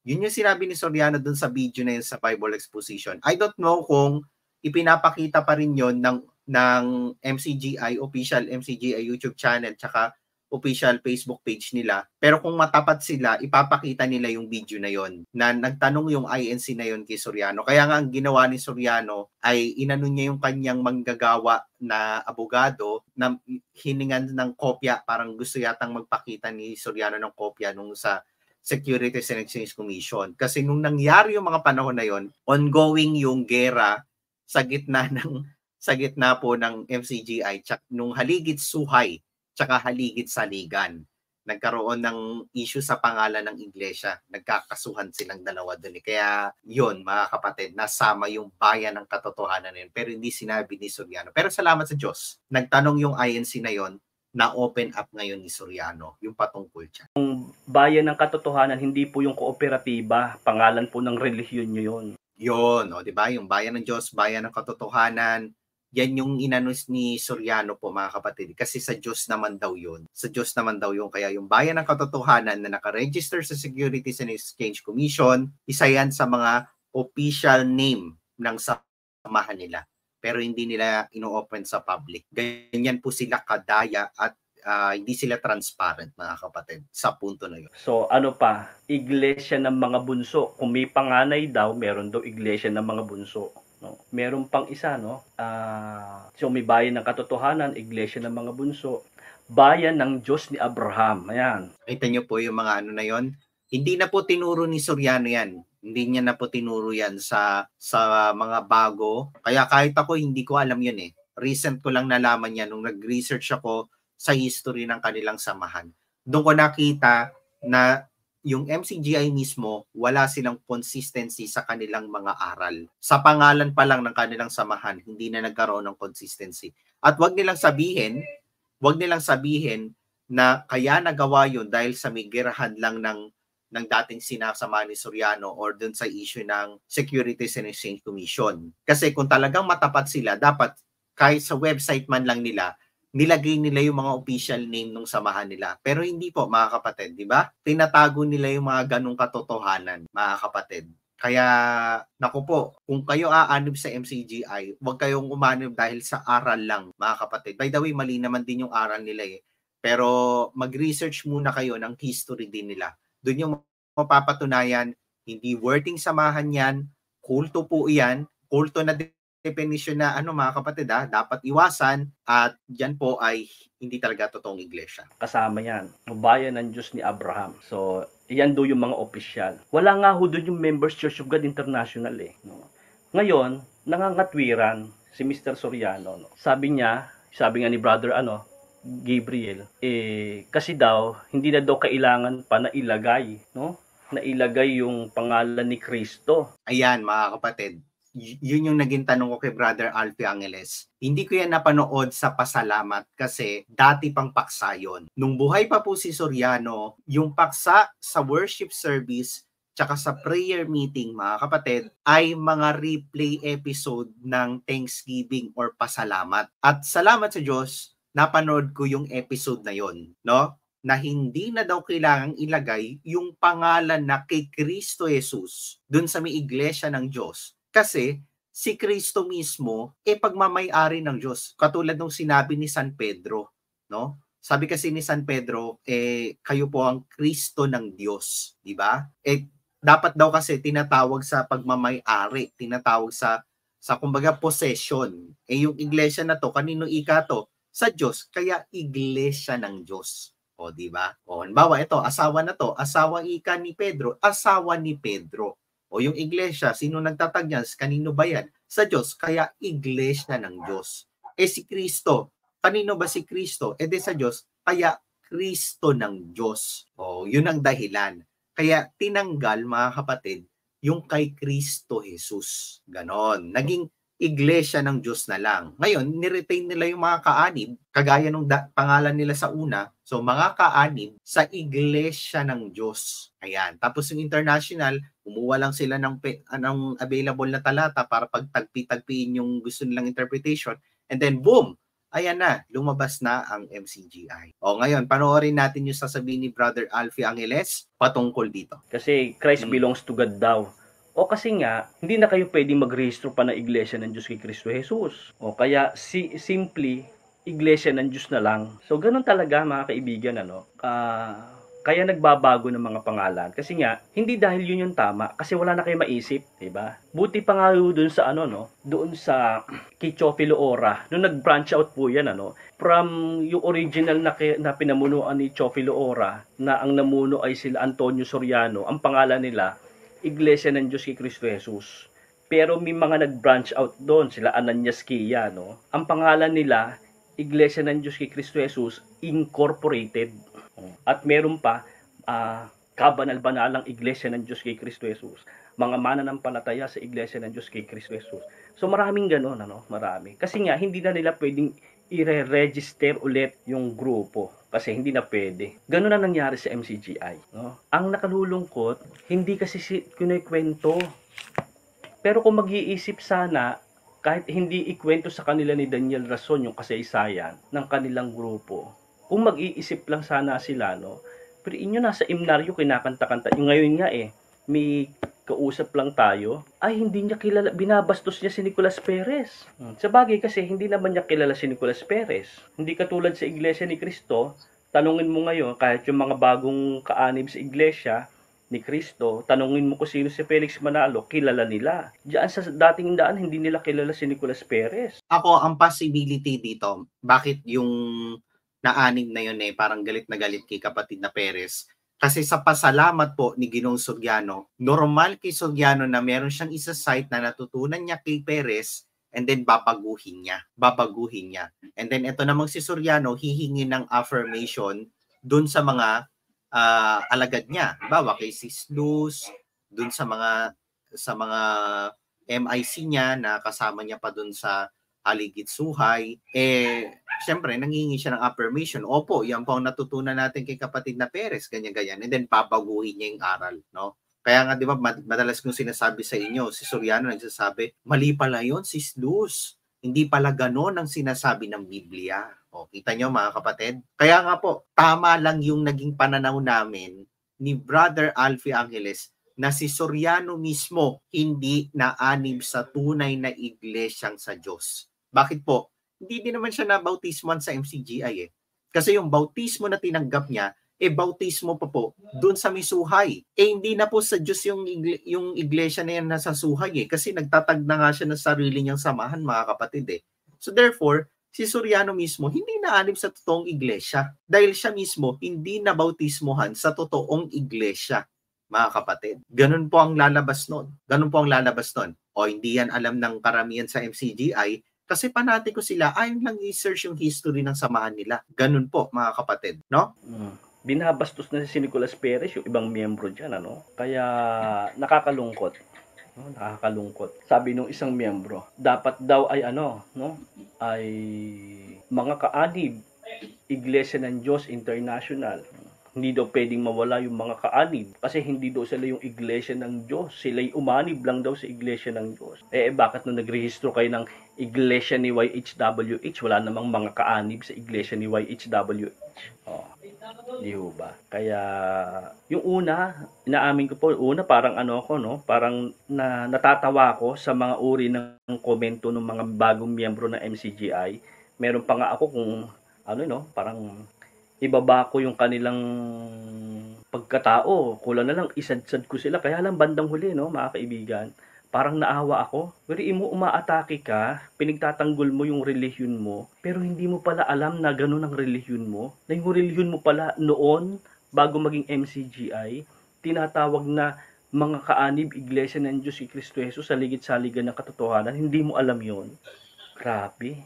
Yun yung sinabi ni Soriano dun sa video na yun sa Bible Exposition. I don't know kung ipinapakita pa rin yun ng MCGI, official MCGI YouTube channel, tsaka official Facebook page nila. Pero kung matapat sila, ipapakita nila yung video na yon na nagtanong yung INC na yon kay Soriano. Kaya nga ang ginawa ni Soriano ay inano niya yung kanyang manggagawa na abogado na hiningan ng kopya. Parang gusto yatang magpakita ni Soriano ng kopya nung sa Securities and Exchange Commission. Kasi nung nangyari yung mga panahon na yon, ongoing yung gera sa gitna po ng MCGI, nung Haligid Suhay, tsaka Haligid Saligan. Nagkaroon ng issue sa pangalan ng iglesia. Nagkakasuhan silang dalawa doon. Kaya yun, mga kapatid, nasama yung Bayan ng Katotohanan na yun. Pero hindi sinabi ni Soriano. Pero salamat sa Diyos. Nagtanong yung INC na yun, na-open up ngayon ni Soriano, yung patungkol dyan. Yung Bayan ng Katotohanan, hindi po yung kooperatiba. Pangalan po ng relihiyon nyo yun. Yun, diba? Yung Bayan ng Diyos, Bayan ng Katotohanan, yan yung inanos ni Soriano po mga kapatid. Kasi sa Diyos naman daw yun. Sa Diyos naman daw yun. Kaya yung Bayan ng Katotohanan na nakaregister sa Securities and Exchange Commission, isa yan sa mga official name ng samahan nila. Pero hindi nila ino-open sa public. Ganyan po sila kadaya at hindi sila transparent mga kapatid sa punto na yun. So iglesia ng mga bunso. Kung may panganay daw, meron daw iglesia ng mga bunso. No? Meron pang isa, so may Bayan ng Katotohanan, iglesia ng mga bunso, Bayan ng Diyos ni Abraham. Ayan. Kita nyo po yung mga na yon, Hindi na po tinuro ni Soriano yan. Hindi niya na po tinuro yan sa mga bago. Kaya kahit ako, hindi ko alam yun eh. Recent ko lang nalaman yan nung nag-research ako sa history ng kanilang samahan. Doon ko nakita na yung MCGI mismo, wala silang consistency sa kanilang mga aral. Sa pangalan pa lang ng kanilang samahan, hindi na nagkaroon ng consistency. At wag nilang sabihin na kaya nagawa yun dahil sa migirahan lang ng dating sinasama ni Soriano or dun sa issue ng Securities and Exchange Commission. Kasi kung talagang matapat sila, dapat kahit sa website man lang nila, nilagay nila yung mga official name ng samahan nila. Pero hindi po, mga kapatid, di ba? Tinatago nila yung mga ganong katotohanan, mga kapatid. Kaya, naku po, kung kayo aanib sa MCGI, huwag kayong umanib dahil sa aral lang, mga kapatid. By the way, mali naman din yung aral nila eh. Pero mag-research muna kayo ng history din nila. Doon yung mapapatunayan, hindi worthing samahan yan, kulto po yan, kulto na definition na mga kapatid dapat iwasan at yan po ay hindi talaga totoong iglesia. Kasama yan, bayan ng Diyos ni Abraham. So, yan do yung mga opisyal. Wala nga ho doon yung Members Church of God International eh. No? Ngayon, nangangatwiran si Mr. Soriano. No? Sabi nga ni Brother Gabriel, kasi daw, hindi na daw kailangan pa na ilagay, no? Na ilagay yung pangalan ni Kristo. Ayan, mga kapatid, yun yung naging tanong ko kay Brother Alfie Angeles. Hindi ko yan napanood sa pasalamat kasi dati pang paksa yun. Nung buhay pa po si Soriano, yung paksa sa worship service tsaka sa prayer meeting, mga kapatid, ay mga replay episode ng Thanksgiving or pasalamat. At salamat sa Diyos, napanood ko yung episode na yon, no? Na hindi na daw kailangang ilagay yung pangalan na kay Kristo Jesus dun sa may iglesia ng Diyos. Kasi si Kristo mismo pagmamay-ari ng Diyos. Katulad nung sinabi ni San Pedro, no? Sabi kasi ni San Pedro, kayo po ang Kristo ng Diyos, di ba? Dapat daw kasi tinatawag sa pagmamay-ari, tinatawag sa kumbaga possession. Yung iglesia na to, kanino ika to? Sa Diyos, kaya iglesia ng Diyos. O, di ba? O, halimbawa ito, asawa na to, asawa ika ni Pedro, asawa ni Pedro. O yung iglesia, sino nagtatag niyan? Kanino ba yan? Sa Diyos, kaya iglesia ng Diyos. Si Kristo, kanino ba si Kristo? Di sa Diyos, kaya Kristo ng Diyos. O, yun ang dahilan. Kaya tinanggal, mga kapatid, yung kay Kristo Jesus. Ganon. Naging iglesia ng Diyos na lang. Ngayon, niretain nila yung mga kaanib, kagaya nung pangalan nila sa una. So, mga kaanib sa iglesia ng Diyos. Ayan. Tapos yung international, kumuha lang sila ng available na talata para pagtagpi-tagpiin yung gusto nilang interpretation. And then, boom! Ayan na, lumabas na ang MCGI. O ngayon, panoorin natin yung sasabihin ni Brother Alfie Angeles patungkol dito. Kasi Christ belongs to God daw. O kasi nga, hindi na kayo pwedeng mag-rehistro pa ng iglesia ng Diyos kay Kristo Jesus. O kaya, simply, iglesia ng Diyos na lang. So, ganun talaga mga kaibigan, kaya nagbabago ng mga pangalan. Kasi nga, hindi dahil yun yung tama, kasi wala na kayo maisip, diba? Buti pa nga doon sa doon sa kay Teofilo Ora, nung nag-branch out po yan, from yung original na pinamunuan ni Teofilo Ora, na ang namuno ay sila Antonio Soriano, ang pangalan nila, Iglesia ng Diyos kay Kristo Jesus. Pero may mga nag-branch out doon, sila Ananias Kia, Ang pangalan nila, Iglesia ng Diyos kay Kristo Jesus Incorporated. At meron pa, kabanal-banalang Iglesia ng Diyos kay Kristo Jesus. Mga mananampalataya sa Iglesia ng Diyos kay Kristo Jesus. So maraming gano'n, marami. Kasi nga, hindi na nila pwedeng i-register ulit yung grupo. Kasi hindi na pwede. Ganun na nangyari sa MCGI. Ang nakalulungkot, hindi kasi kinikwento. Pero kung mag-iisip sana, kahit hindi ikwento sa kanila ni Daniel Rason yung kasaysayan ng kanilang grupo, kung mag-iisip lang sana sila, pero inyo nasa imnaryo kinakanta-kanta. Yung ngayon nga may kausap lang tayo, ay hindi niya kilala, binabastos niya si Nicolas Perez. Sa bagay kasi, hindi naman niya kilala si Nicolas Perez. Hindi katulad sa Iglesia ni Cristo, tanungin mo ngayon, kahit yung mga bagong kaanib sa Iglesia ni Cristo, tanungin mo kung sino si Felix Manalo, kilala nila. Diyan sa dating daan, hindi nila kilala si Nicolas Perez. Ako, ang possibility dito, bakit yung naanib na yun parang galit na galit kay kapatid na Perez, Kasi sa pasalamat po ni Ginoong Soriano, normal kay Soriano na meron siyang isa-cite na natutunan niya kay Perez and then babaguhin niya. And then ito namang si Soriano, hihingi ng affirmation dun sa mga alagad niya. Bawa kay Sis Luz, dun sa mga MIC niya na kasama niya pa dun sa Haligit Suhay, syempre, nangingi siya ng affirmation. Opo, yan po ang natutunan natin kay kapatid na Perez, ganyan-ganyan. And then, babaguhin niya yung aral, no? Kaya nga, di ba, madalas kong sinasabi sa inyo, si Soriano nagsasabi, mali pala yun, Sis Luz. Hindi pala ganon ang sinasabi ng Biblia. O, kita nyo, mga kapatid? Kaya nga po, tama lang yung naging pananaw namin ni Brother Alfie Angeles na si Soriano mismo hindi naanib sa tunay na iglesyang sa Diyos. Bakit po? Hindi din naman siya nabautismoan sa MCGI Kasi yung bautismo na tinanggap niya, bautismo pa po doon sa Misuhay. Hindi na po sa Diyos yung iglesia na yan nasa Suhay Kasi nagtatag na nga siya ng sarili niyang samahan, mga kapatid So therefore, si Soriano mismo hindi naanib sa totoong iglesia. Dahil siya mismo hindi nabautismohan sa totoong iglesia, mga kapatid. Ganun po ang lalabas nun. O hindi yan alam ng karamihan sa MCGI kasi panatiko sila, ayaw lang i-search yung history ng samahan nila. Ganun po, mga kapatid, no? Binabastos na si Nicolas Perez, yung ibang miyembro dyan, Kaya nakakalungkot. Sabi nung isang miyembro, dapat daw ay ay mga kaanib, Iglesia ng Diyos International. Hindi daw pwedeng mawala yung mga kaanib kasi hindi daw sila yung iglesia ng Diyos. Sila'y umanib lang daw sa iglesia ng Diyos. Bakit nung nagrehistro kayo ng iglesia ni YHWH, wala namang mga kaanib sa iglesia ni YHWH? Di ba? Kaya, yung inaamin ko po, parang parang natatawa ko sa mga uri ng komento ng mga bagong miyembro ng MCGI. Meron pa nga ako kung, parang ibaba ko yung kanilang pagkatao. Kulang na lang, isadsad ko sila. Kaya lang bandang huli, mga kaibigan, parang naawa ako. Pero umaatake ka, pinagtatanggol mo yung relihiyon mo, pero hindi mo pala alam na ganun ang relihiyon mo. Na yung relihiyon mo pala noon, bago maging MCGI, tinatawag na mga kaanib, Iglesia ng Diyos si Kristo Jesus sa ligid-saligan ng katotohanan. Hindi mo alam yon. Grabe,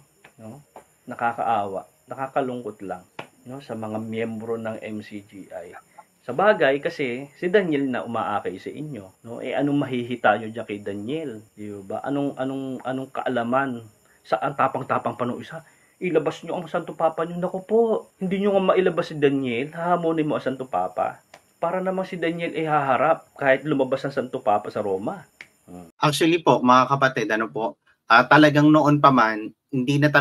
nakakaawa, nakakalungkot lang. Sa mga miyembro ng MCGI. Sa bagay kasi si Daniel na umaakay sa inyo, anong mahihita nyo diyan kay Daniel, di ba? Anong kaalaman sa ang tapang-tapang pa nung isa? Ilabas nyo ang Santo Papa nyo. Naku po, hindi nyo nga mailabas si Daniel, hahamonin mo ang Santo Papa. Para namang si Daniel haharap kahit lumabas ang Santo Papa sa Roma. Actually po, mga kapatid, talagang noon pa man, hindi naman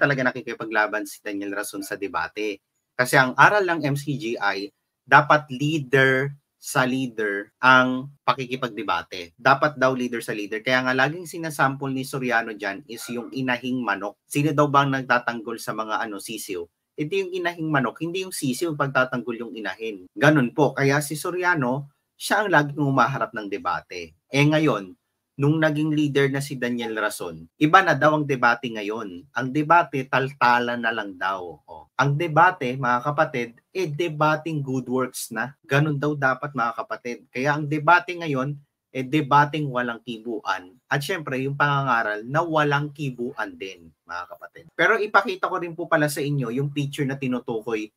talaga nakikipaglaban si Daniel Rason sa debate. Kasi ang aral ng MCGI, dapat leader sa leader ang pakikipagdebate. Dapat daw leader sa leader. Kaya nga laging sinasample ni Soriano dyan is yung inahing manok. Sino daw bang nagtatanggol sa mga sisiw? Ito yung inahing manok, hindi yung sisiw pagtatanggol yung inahin. Ganun po. Kaya si Soriano, siya ang laging umaharap ng debate. Ngayon, nung naging leader na si Daniel Rason, iba na daw ang debate ngayon. Ang debate, taltalan na lang daw. Ang debate, mga kapatid, debating good works na. Ganun daw dapat, mga kapatid. Kaya ang debate ngayon, debating walang kibuan. At syempre, yung pangangaral na walang kibuan din, mga kapatid. Pero ipakita ko rin po pala sa inyo yung picture na tinutukoy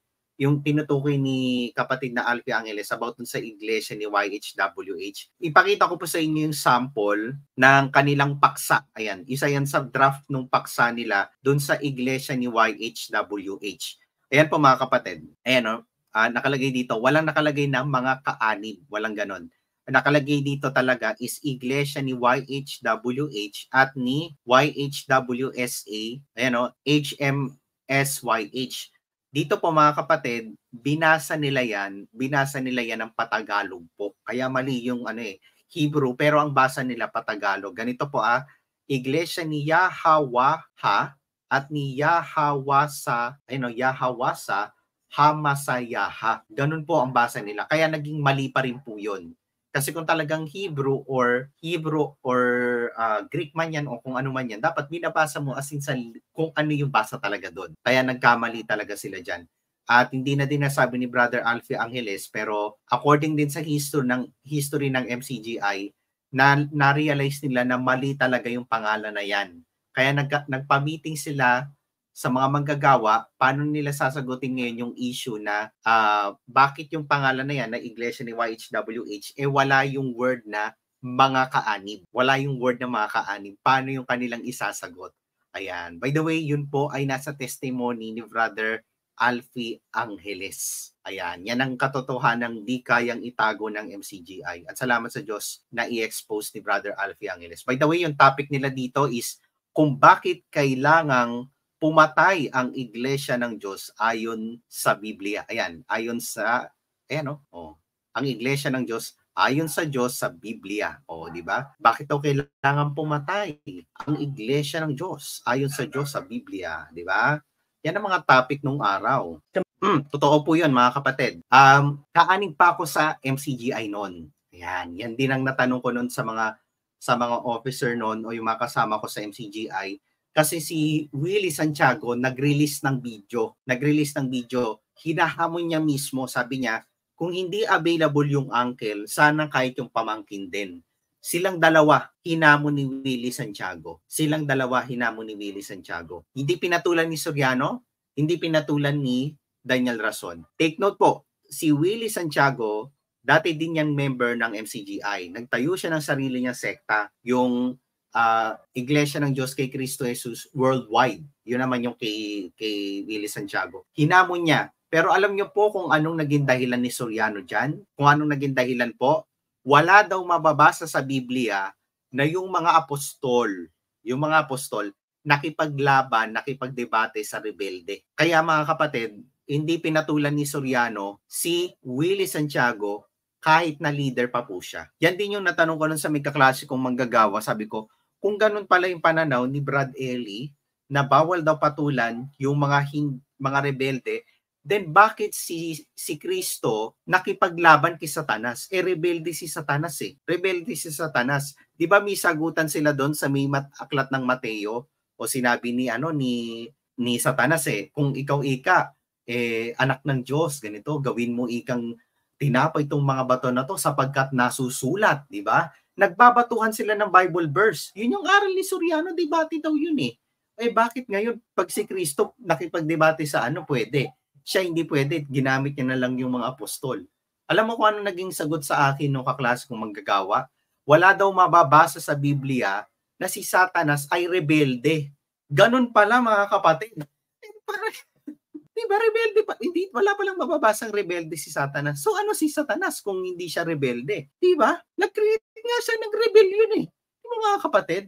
ni kapatid na Alfie Angeles about sa iglesia ni YHWH. Ipakita ko po sa inyo yung sample ng kanilang paksa. Ayan, isa yan sa draft ng paksa nila dun sa iglesia ni YHWH. Ayan po, mga kapatid. Ayan, nakalagay dito. Walang nakalagay na mga kaanib. Walang ganon. Nakalagay dito talaga is iglesia ni YHWH at ni YHWSA. Ayan, HMSYH. Dito po, mga kapatid, binasa nila yan ng Patagalog po. Kaya mali yung Hebrew, pero ang basa nila Patagalog. Ganito po Iglesia ni Yahawah at ni Yahawasa Hamasayaha. Ganun po ang basa nila. Kaya naging mali pa rin po yun. Kasi kung talagang Hebrew or Greek man yan o kung ano man yan, dapat binabasa mo as in kung ano yung basa talaga doon. Kaya nagkamali talaga sila dyan. at hindi na din nasabi ni Brother Alfie Angeles, pero according din sa history ng MCGI, na-realize nila na mali talaga yung pangalan na yan. Kaya nagpa-meeting sila sa mga manggagawa, paano nila sasagutin ngayon yung issue na bakit yung pangalan na yan na Iglesia ni YHWH, wala yung word na mga kaanib. Wala yung word na mga kaanib. Paano yung kanilang isasagot? Ayan. By the way, yun po ay nasa testimony ni Brother Alfie Angeles. Ayan. Yan ang katotohanan di kayang itago ng MCGI. At salamat sa Diyos na i-expose ni Brother Alfie Angeles. By the way, yung topic nila dito is kung bakit kailangang pumatay ang Iglesia ng Diyos ayon sa Biblia. Ayan. Ayon sa, ang Iglesia ng Diyos ayon sa Diyos sa Biblia. Di ba? Bakit daw kailangan pumatay ang Iglesia ng Diyos ayon sa Diyos sa Biblia? Di ba? Yan ang mga topic nung araw. Totoo po yun, mga kapatid. Kaanig pa ako sa MCGI noon. Ayan. Yan din ang natanong ko noon sa mga officer noon o yung mga kasama ko sa MCGI. Kasi si Willie Santiago nag-release ng video. Hinahamon niya mismo, sabi niya, kung hindi available yung uncle, sana kahit yung pamangkin din. Silang dalawa, hinamon ni Willie Santiago. Hindi pinatulan ni Soriano, hindi pinatulan ni Daniel Rason. Take note po, si Willie Santiago, dati din yan member ng MCGI. Nagtayo siya ng sarili niyang sekta, yung Iglesia ng Diyos kay Cristo Jesus Worldwide. Yun naman yung kay Willie Santiago. Hinamon niya. Pero alam niyo po kung anong naging dahilan ni Soriano dyan? Kung anong naging dahilan po? Wala daw mababasa sa Biblia na yung mga apostol, nakipaglaban, nakipagdebate sa rebelde. Kaya mga kapatid, hindi pinatulan ni Soriano si Willie Santiago kahit na leader pa po siya. Yan din yung natanong ko nun sa may kaklase kong manggagawa. Sabi ko, kung ganun pala yung pananaw ni Brad Eli na bawal daw patulan yung mga rebelde, then bakit si Kristo nakipaglaban kay Satanas? Rebelde si Satanas . Di ba may sagutan sila doon sa may aklat ng Mateo o sinabi ni Satanas kung ikaw anak ng Diyos, ganito, gawin mo ikang tinapay itong mga bato na to sapagkat nasusulat, di ba? Nagbabatuhan sila ng Bible verse. Yun yung aral ni Soriano, debate daw yun . Bakit ngayon pag si Kristo nakipagdebate sa pwede? Siya hindi pwede, ginamit niya na lang yung mga apostol. Alam mo kung ano naging sagot sa akin nung kaklase kong manggagawa? Wala daw mababasa sa Biblia na si Satanas ay rebelde. Ganun pala mga kapatid. Diba rebelde pa? Hindi, wala palang mababasang rebelde si Satanas. So ano si Satanas kung hindi siya rebelde? Diba? Nag-create nga siya ng rebellion . Diba mga kapatid?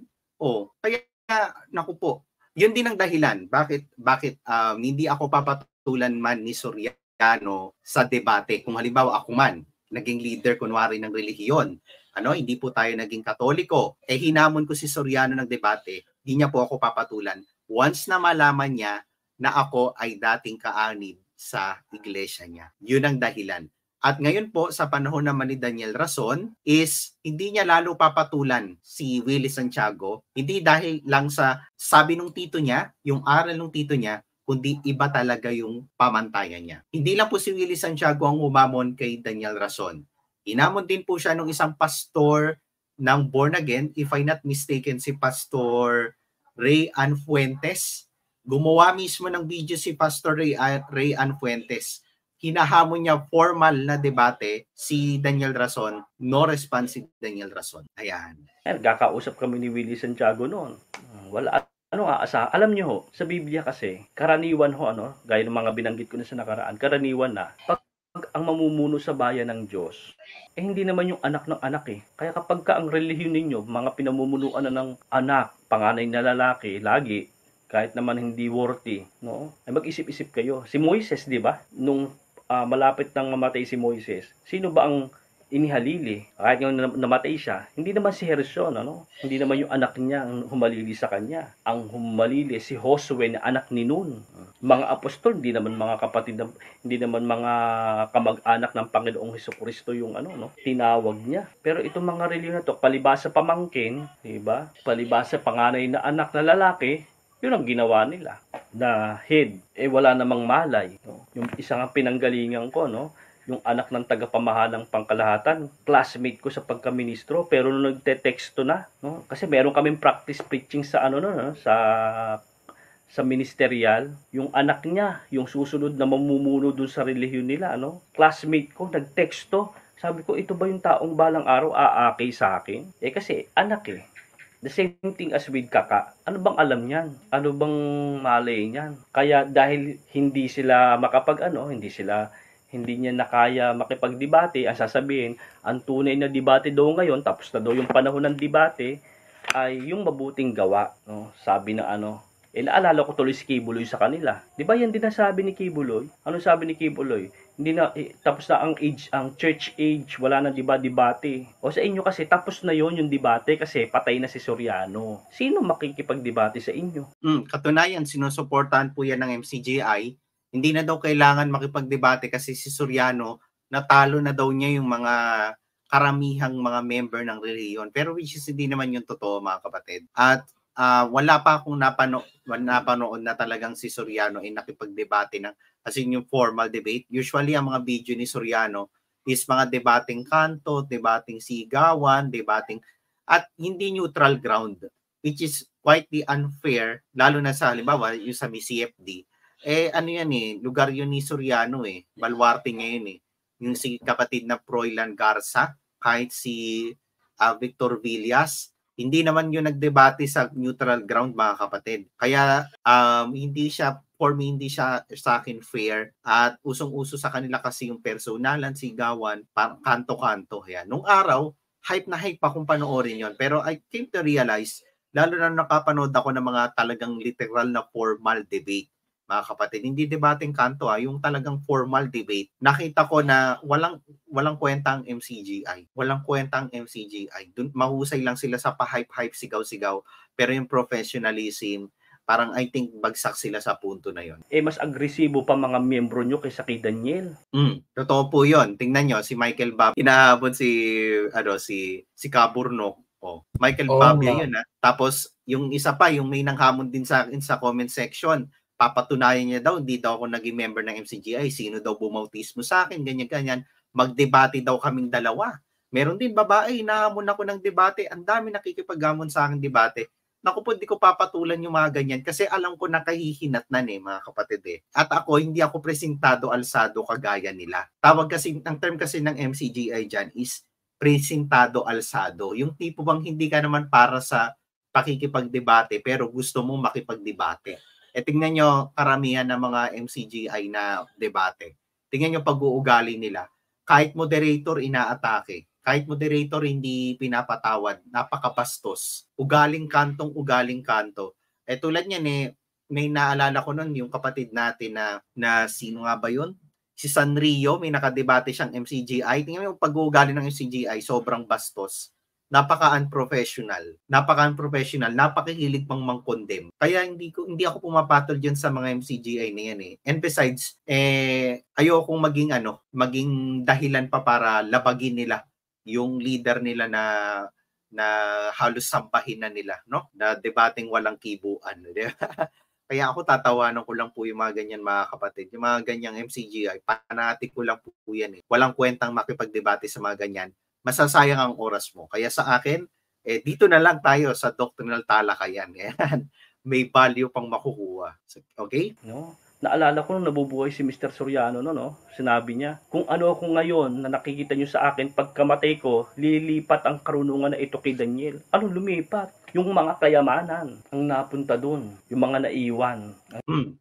Kaya naku po, yun din ang dahilan. Bakit hindi ako papatulan man ni Soriano sa debate? Kung halimbawa ako man, naging leader kunwari ng relihiyon, hindi po tayo naging Katoliko, hinamon ko si Soriano ng debate, hindi niya po ako papatulan. Once na malaman niya na ako ay dating kaanib sa iglesia niya. Yun ang dahilan. At ngayon po, sa panahon naman ni Daniel Rason, is hindi niya lalo papatulan si Willie Santiago. Hindi dahil lang sa sabi nung tito niya, yung aral nung tito niya, kundi iba talaga yung pamantayan niya. Hindi lang po si Willie Santiago ang umamon kay Daniel Rason. Inamon din po siya nung isang pastor ng Born Again, if I'm not mistaken, si Pastor Ray Ann Fuentes. Gumawa mismo ng video si Pastor Ray Ann Fuentes. Hinahamon niya formal na debate si Daniel Rason, no response si Daniel Rason. Ayan. Nagkakausap kami ni Willie Santiago noon. Wala alam niyo ho, sa Biblia kasi, karaniwan ho, gaya ng mga binanggit ko na sa nakaraan, karaniwan na, pag ang mamumuno sa bayan ng Diyos, hindi naman yung anak ng anak . Kaya kapag ang relihiyon ninyo, mga pinamumunuan na ng anak, panganay na lalaki, lagi, kahit naman hindi worthy, ay mag-isip-isip kayo. Si Moises, di ba? Nung malapit nang mamatay si Moises, sino ba ang inihalili? Kahit yung namatay siya, hindi naman si Gerson, Hindi naman yung anak niya ang humalili sa kanya. Ang humalili si Josue na anak ni Nun. Mga apostol, hindi naman mga kapatid, hindi naman mga kamag-anak ng Panginoong Hesukristo yung tinawag niya. Pero itong mga reliyon na to, palibasa pamangkin, di ba? Palibasa panganay na anak na lalaki, yun ang ginawa nila. na head, wala namang malay. No? Yung isang pinanggalingan ko, no? Yung anak ng tagapamahalang pangkalahatan, classmate ko sa pagkaministro, pero nung nagte-texto na, no? Kasi meron kaming practice preaching sa no? sa ministerial, yung anak niya, yung susunod na mamumuno dun sa relihiyon nila, no? Classmate ko, nagtexto, sabi ko, ito ba yung taong balang araw aakay sa akin? Kasi anak The same thing as with Kaka. Ano bang alam niyan? Ano bang malay niyan? Kaya dahil hindi sila hindi niya nakaya makipagdebate, ang sasabihin, ang tunay na debate daw ngayon, tapos na daw yung panahon ng debate, ay yung mabuting gawa. No? Sabi na naalala ko tuloy si Kibuloy sa kanila. Di ba yan din nasabi ni Kibuloy? Ano sabi ni Kibuloy? Hindi na, tapos na ang church age, wala na debate. O sa inyo kasi, tapos na yung debate kasi patay na si Soriano. Sino makikipagdebate sa inyo? Katunayan, sinusuportahan po yan ng MCGI. Hindi na daw kailangan makipagdebate kasi si Soriano, natalo na daw niya yung mga karamihang mga member ng reliyon. Pero which is hindi naman yung totoo, mga kapatid. At wala pa akong napanood na talagang si Soriano ay nakipagdebate ng as in yung formal debate. Usually, ang mga video ni Soriano is mga debating kanto, debating sigawan, debating at hindi neutral ground, which is quite unfair, lalo na sa halimbawa yung sa CFD. Lugar yun ni Soriano baluarte niya yun Yung si kapatid na Froilan Garza, kahit si Victor Villas, hindi naman yung nagdebate sa neutral ground, mga kapatid. Kaya for me, hindi siya sa akin fair at usong-uso sa kanila kasi yung personalan, sigawan, kanto-kanto. Nung araw, hype na hype pa kung panoorin yon. Pero I came to realize, lalo na nakapanood ako ng mga talagang literal na formal debate, mga kapatid. Hindi debating kanto yung talagang formal debate. Nakita ko na walang kwenta ang MCGI. Walang kwenta ang MCGI. Mahusay lang sila sa pa-hype-hype, sigaw-sigaw. Pero yung professionalism, parang I think bagsak sila sa punto na yon. Mas agresibo pa mga miyembro nyo kaysa kay Daniel. Totoo po yon. Tingnan nyo, si Michael Bob, inaabot si Caburnok. Michael Babia yun Tapos yung isa pa, yung may nanghamon din sa akin sa comment section, papatunayan niya daw, hindi daw ako naging member ng MCGI, sino daw bumautismo sa akin, ganyan-ganyan. Magdebate daw kaming dalawa. Meron din babae, nahamon ako ng debate, ang dami nakikipaghamon sa akin debate. Naku po, di ko papatulan yung mga ganyan kasi alam ko nakahihinatnan mga kapatid At ako, hindi ako presentado alsado kagaya nila. Ang term kasi ng MCGI dyan is presentado alsado. Yung tipo bang hindi ka naman para sa pakikipagdebate pero gusto mo makipagdebate. Tingnan nyo karamihan ng mga MCGI na debate. Tingnan nyo pag-uugali nila. Kahit moderator inaatake. Kahit moderator hindi pinapatawad. Napakabastos. Ugaling kanto. Tulad niyan may naalala ko nun yung kapatid natin na sino nga ba yun? Si Sanrio, may nakadebate siyang MCGI. Tingnan mo yung pag-uugali ng MCGI, sobrang bastos. Napaka-unprofessional, napakahilig pang mang-condemn. Kaya hindi ako pumapatol diyan sa mga MCGI na yan And besides, ayokong maging dahilan pa para labagin nila yung leader nila na halos sampahin na nila, no? Na debating walang kibuan. Kaya ako tatawanan ko lang po yung mga ganyan, mga kapatid. Yung mga ganyang MCGI, panatik ko lang po yan Walang kwentang makipagdebate sa mga ganyan. Masasayang ang oras mo. Kaya sa akin, dito na lang tayo sa doctrinal talakayan. May value pang makukuha. Okay? No? Naalala ko nung nabubuhay si Mr. Soriano, sinabi niya, kung ano ako ngayon na nakikita niyo sa akin, pagkamatay ko, lilipat ang karunungan na ito kay Daniel. Anong lumipat? Yung mga kayamanan ang napunta doon. Yung mga naiwan.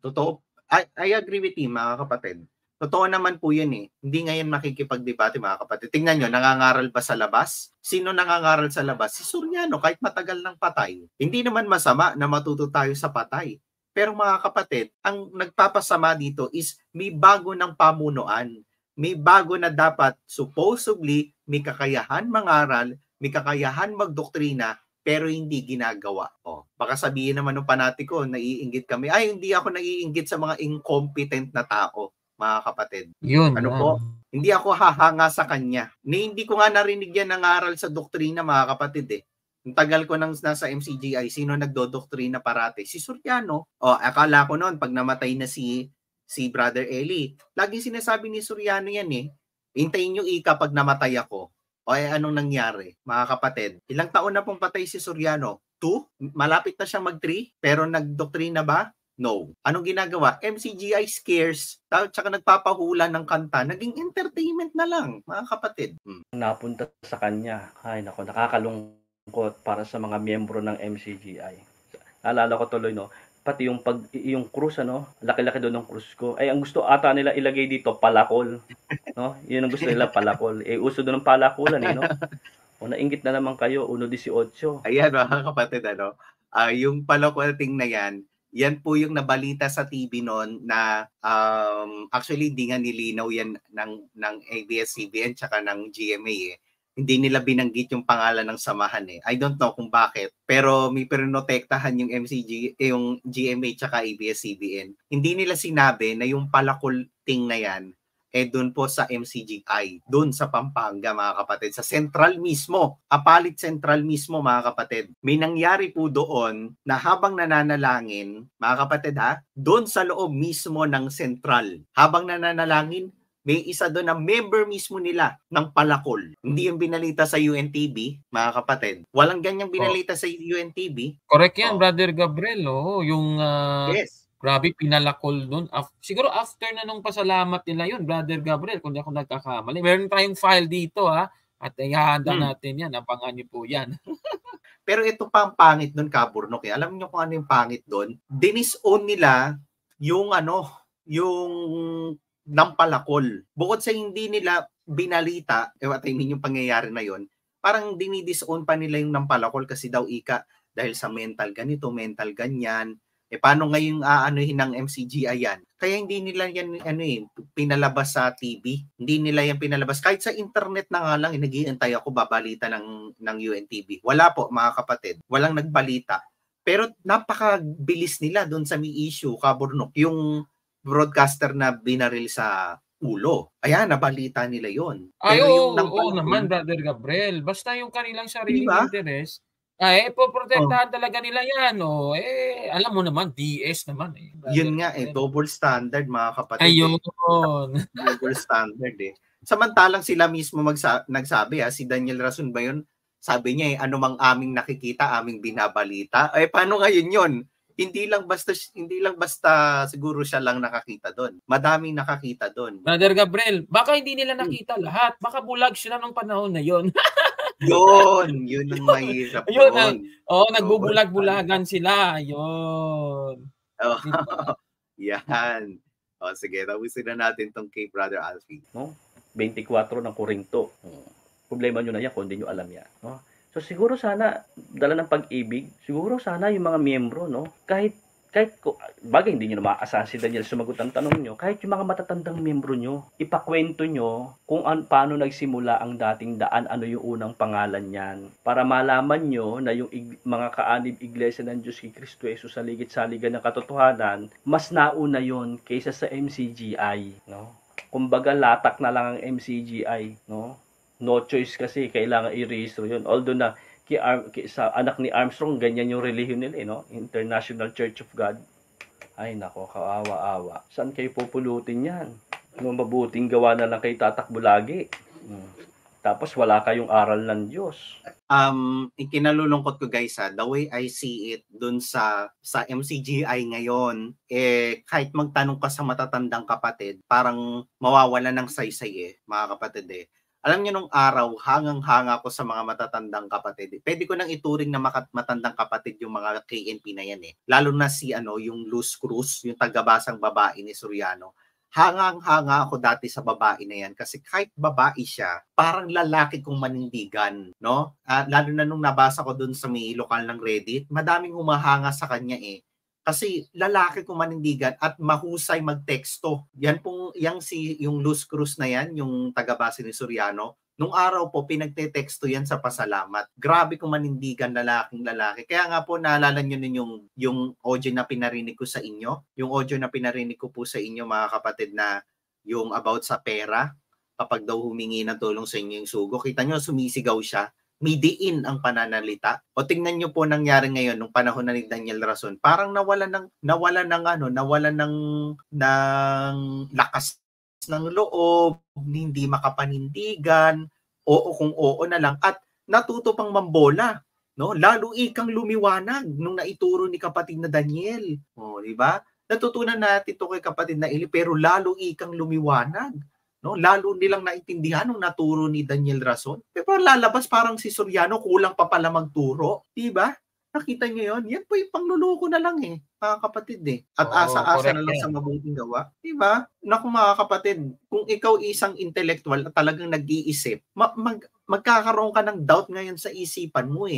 Totoo. I agree with you, mga kapatid. Totoo naman po yun Hindi ngayon makikipagdebate, mga kapatid. Tingnan nyo, nangangaral ba sa labas? Sino nangangaral sa labas? Si Soriano, kahit matagal ng patay. Hindi naman masama na matuto tayo sa patay. Pero mga kapatid, ang nagpapasama dito is may bago ng pamunuan. May bago na dapat supposedly may kakayahan mangaral, may kakayahan magdoktrina, pero hindi ginagawa. Baka sabihin naman ng panatiko, naiinggit kami. Ay, hindi ako naiinggit sa mga incompetent na tao, mga kapatid. Yun. Po? Hindi ako hahanga sa kanya. Hindi ko nga narinig yan ng aral sa doktrina, mga kapatid Ang tagal ko nang nasa MCGI, sino nagdodoktrina parate? Si Soriano. O, akala ko noon, pag namatay na si Brother Eli, laging sinasabi ni Soriano yan eh. Hintayin nyo pag namatay ako. O anong nangyari, mga kapatid? Ilang taon na pong patay si Soriano? 2? Malapit na siya mag-3? Pero nagdoktrina ba? No. Anong ginagawa? MCGI scares, tsaka nagpapahula ng kanta, naging entertainment na lang, mga kapatid. Napunta sa kanya. Ay, nako, nakakalungkot para sa mga miyembro ng MCGI. Alala ko tuloy, no? Pati yung krus, laki-laki doon ng krus ko. Ay, ang gusto ata nila ilagay dito, palakol. No? Yun ang gusto nila, palakol. Uso doon ng palakulan, no? O, nainggit na naman kayo, 1.18. Ayan, mga kapatid, yung palakulating na yan po yung nabalita sa TV noon na actually hindi nga nilinaw yan ng ABS-CBN tsaka ng GMA eh. Hindi nila binanggit yung pangalan ng samahan eh. I don't know kung bakit. Pero may pinotektahan yung yung GMA tsaka ABS-CBN. Hindi nila sinabi na yung palakulting na yan doon po sa MCGI, doon sa Pampanga, mga kapatid, sa Central mismo, Apalit Central mismo, mga kapatid. May nangyari po doon na habang nananalangin, mga kapatid doon sa loob mismo ng Central, habang nananalangin, may isa doon na member mismo nila ng palakol. Hindi yung binalita sa UNTV, mga kapatid. Walang ganyang binalita sa UNTV. Correct yan, Brother Gabriel. Yung yes. Grabe, pinalakol doon. Siguro after na nung pasalamat nila yun, Brother Gabriel, kung di ako nagkakamali. Meron tayong file dito at ihahanda natin yan. Abangan niyo po yan. Pero ito pa ang pangit doon, Kaburnok. Alam niyo kung ano yung pangit doon? Dinisown nila yung nampalakol. Bukod sa hindi nila binalita, yung pangyayari na yon, parang dinidisown pa nila yung nampalakol kasi daw dahil sa mental ganito, mental ganyan. Paano ngayong aanuhin ng MCGI yan? Kaya hindi nila yan pinalabas sa TV. Hindi nila yan pinalabas. Kahit sa internet na nga lang, nag-iintay ako babalita ng UNTV. Wala po, mga kapatid. Walang nagbalita. Pero napakabilis nila doon sa may issue, Kaburnok. Yung broadcaster na binaril sa ulo. Ayan, nabalita nila yon. Oo naman, Brother Gabriel. Basta yung kanilang sariling interest, poprotektahan talaga nila yan. Alam mo naman, DS naman. Yun nga double standard, mga kapatid. Ayun. Double standard Samantalang sila mismo nagsabi, si Daniel Rason ba yun? Sabi niya anumang aming nakikita, aming binabalita. Paano ngayon yun? Hindi lang basta siguro siya lang nakakita doon. Madaming nakakita doon. Brother Gabriel, baka hindi nila nakita lahat. Baka bulag sila nung panahon na yon. Yun ang mahirap doon. Nagbubulag-bulagan sila. Yun. Yan. Sige, tapusin na natin tong kay Brother Alfie. 24 ng Korinto. Problema nyo na yan kung hindi nyo alam yan. So siguro sana, dala ng pag-ibig, siguro sana yung mga miyembro, kahit bagay hindi nyo na maaasahan si Daniel sumagot ang tanong nyo, kahit yung mga matatandang miyembro nyo, ipakwento nyo kung paano nagsimula ang dating daan, ano yung unang pangalan niyan, para malaman nyo na yung mga kaanib iglesia ng Diyos kay Kristo Jesus sa ligit-saligan ng katotohanan, mas nauna yon kaysa sa MCGI. Kumbaga latak na lang ang MCGI. No choice kasi, kailangan i-rehistro yun. Although na sa anak ni Armstrong, ganyan yung relihiyon nila, International Church of God. Ay nako, kaawa-awa. Saan kayo pupulutin yan? Mabuting gawa na lang kayo tatakbo lagi. Tapos wala kayong aral ng Diyos. Ikinalulungkot ko guys, the way I see it dun sa MCGI ngayon, kahit magtanong ka sa matatandang kapatid, parang mawawala ng saysay mga kapatid Alam niyo nung araw, hangang-hanga ko sa mga matatandang kapatid. Pwede ko nang ituring na matandang kapatid yung mga KNP na yan Lalo na si yung Luz Cruz, yung tagabasang babae ni Soriano. Hangang-hanga ako dati sa babae na yan kasi kahit babae siya, parang lalaki kong manindigan, no? Lalo na nung nabasa ko dun sa may lokal ng Reddit, madaming humahanga sa kanya Kasi lalaki kong manindigan at mahusay magteksto. Yung Luz Cruz na yan, yung tagabase ni Soriano, nung araw po pinagteteksto yan sa pasalamat. Grabe kong manindigan, lalaking lalaki. Kaya nga po naalala nyo nun yung audio na pinarinig ko sa inyo. Yung audio na pinarinig ko po sa inyo mga kapatid na yung about sa pera. Kapag daw humingi ng tulong sa inyo yung sugo, kita nyo sumisigaw siya. may diin ang pananalita. O tingnan niyo po nangyari ngayon nung panahon na ni Daniel Rason, parang nawalan ng lakas ng loob, hindi makapanindigan, oo kung oo na lang, at natuto pang mambola, no? Lalo ikang lumiwanag nung naituro ni kapatid na Daniel. O, di ba? Natutunan natin to kay kapatid na Eli, pero lalo ikang lumiwanag. No, lalo nilang naintindihan nung naturo ni Daniel Rason. Pero lalabas parang si Soriano kulang pa pala magturo, 'di ba? Nakita niyo 'yon? Yan po yung pangluloko na lang mga kapatid At asa-asa na lang sa mabuting gawa, 'di ba? Naku mga kapatid, kung ikaw isang intellectual na talagang nag-iisip, magkakaroon ka ng doubt ngayon sa isipan mo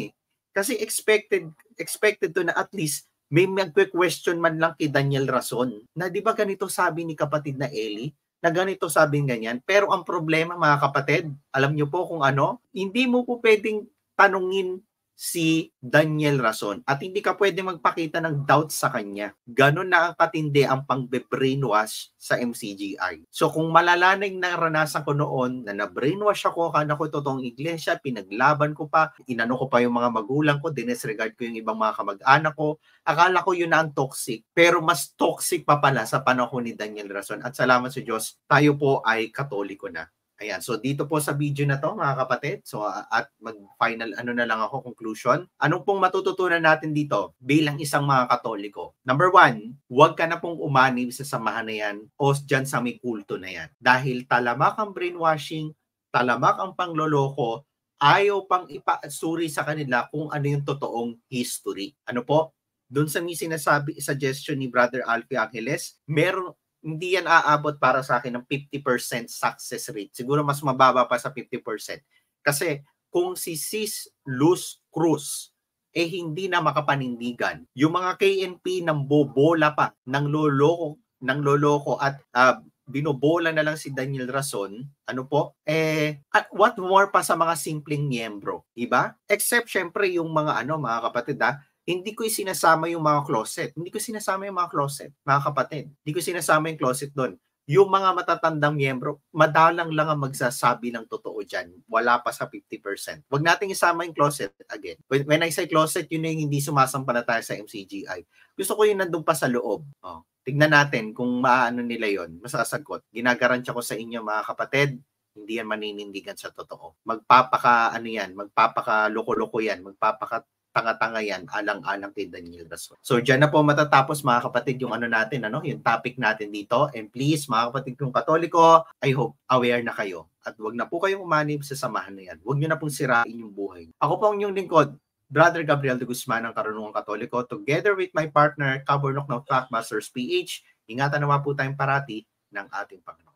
Kasi expected to na at least may magque-question man lang kay Daniel Rason. Na 'di ba ganito sabi ni kapatid na Eli? Na ganito sabing ganyan. Pero ang problema mga kapatid, alam nyo po kung ano? Hindi mo po pwedeng tanungin si Daniel Rason at hindi ka pwede magpakita ng doubt sa kanya. Ganon na ang katindi ang pang-brainwash sa MCGI. So kung malalaning naranasan ko noon na na-brainwash ako, akala ko totoong iglesia, pinaglaban ko pa, inano ko pa yung mga magulang ko, dinisregard ko yung ibang mga kamag-anak ko, akala ko yun na ang toxic. Pero mas toxic pa pala sa panahon ni Daniel Rason. At salamat sa Diyos, tayo po ay Katoliko na. Ayan, so dito po sa video na to mga kapatid, so at mag-final na lang ako, conclusion. Anong pong matututunan natin dito bilang isang mga Katoliko? Number 1, huwag ka na pong umanib sa samahan na yan o dyan sa may kulto na yan. Dahil talamak ang brainwashing, talamak ang pangloloko, ayaw pang ipasuri sa kanila kung ano yung totoong history. Ano po? Doon sa may sinasabi, suggestion ni Brother Alfie Angeles, hindi yan aabot para sa akin ng 50% success rate. Siguro mas mababa pa sa 50%. Kasi kung si Sis Luz Cruz hindi na makapanindigan, yung mga KNP nang bobola pa, nang loloko at binobola na lang si Daniel Rason, ano po? What more pa sa mga simpleng miyembro, diba? Except syempre yung mga mga kapatid hindi ko sinasama yung mga closet. Hindi ko sinasama yung mga closet, mga kapatid. Hindi ko sinasama yung closet doon. Yung mga matatandang miyembro, madalang lang ang magsasabi ng totoo dyan. Wala pa sa 50%. Huwag nating isama yung closet again. When I say closet, yun yung hindi sumasampalataya sa MCGI. Gusto ko yung nandun pa sa loob. Tignan natin kung maano nila yon, masasagot. Ginagarantiya ko sa inyo mga kapatid, hindi yan maninindigan sa totoo. Magpapaka loko-loko yan, tanga-tanga yan, alang-alang kay Daniel Rason. So, dyan na po matatapos mga kapatid yung yung topic natin dito. And please, mga kapatid kong Katoliko, I hope aware na kayo. At wag na po kayong umanib sa samahan na yan. Huwag nyo na pong sirain yung buhay. Ako po ang inyong lingkod, Brother Gabriel de Guzman ng Karunungang Katoliko, together with my partner, Kabornok ng Fact Masters PH. Ingatan naman po tayong parati ng ating Panginoon.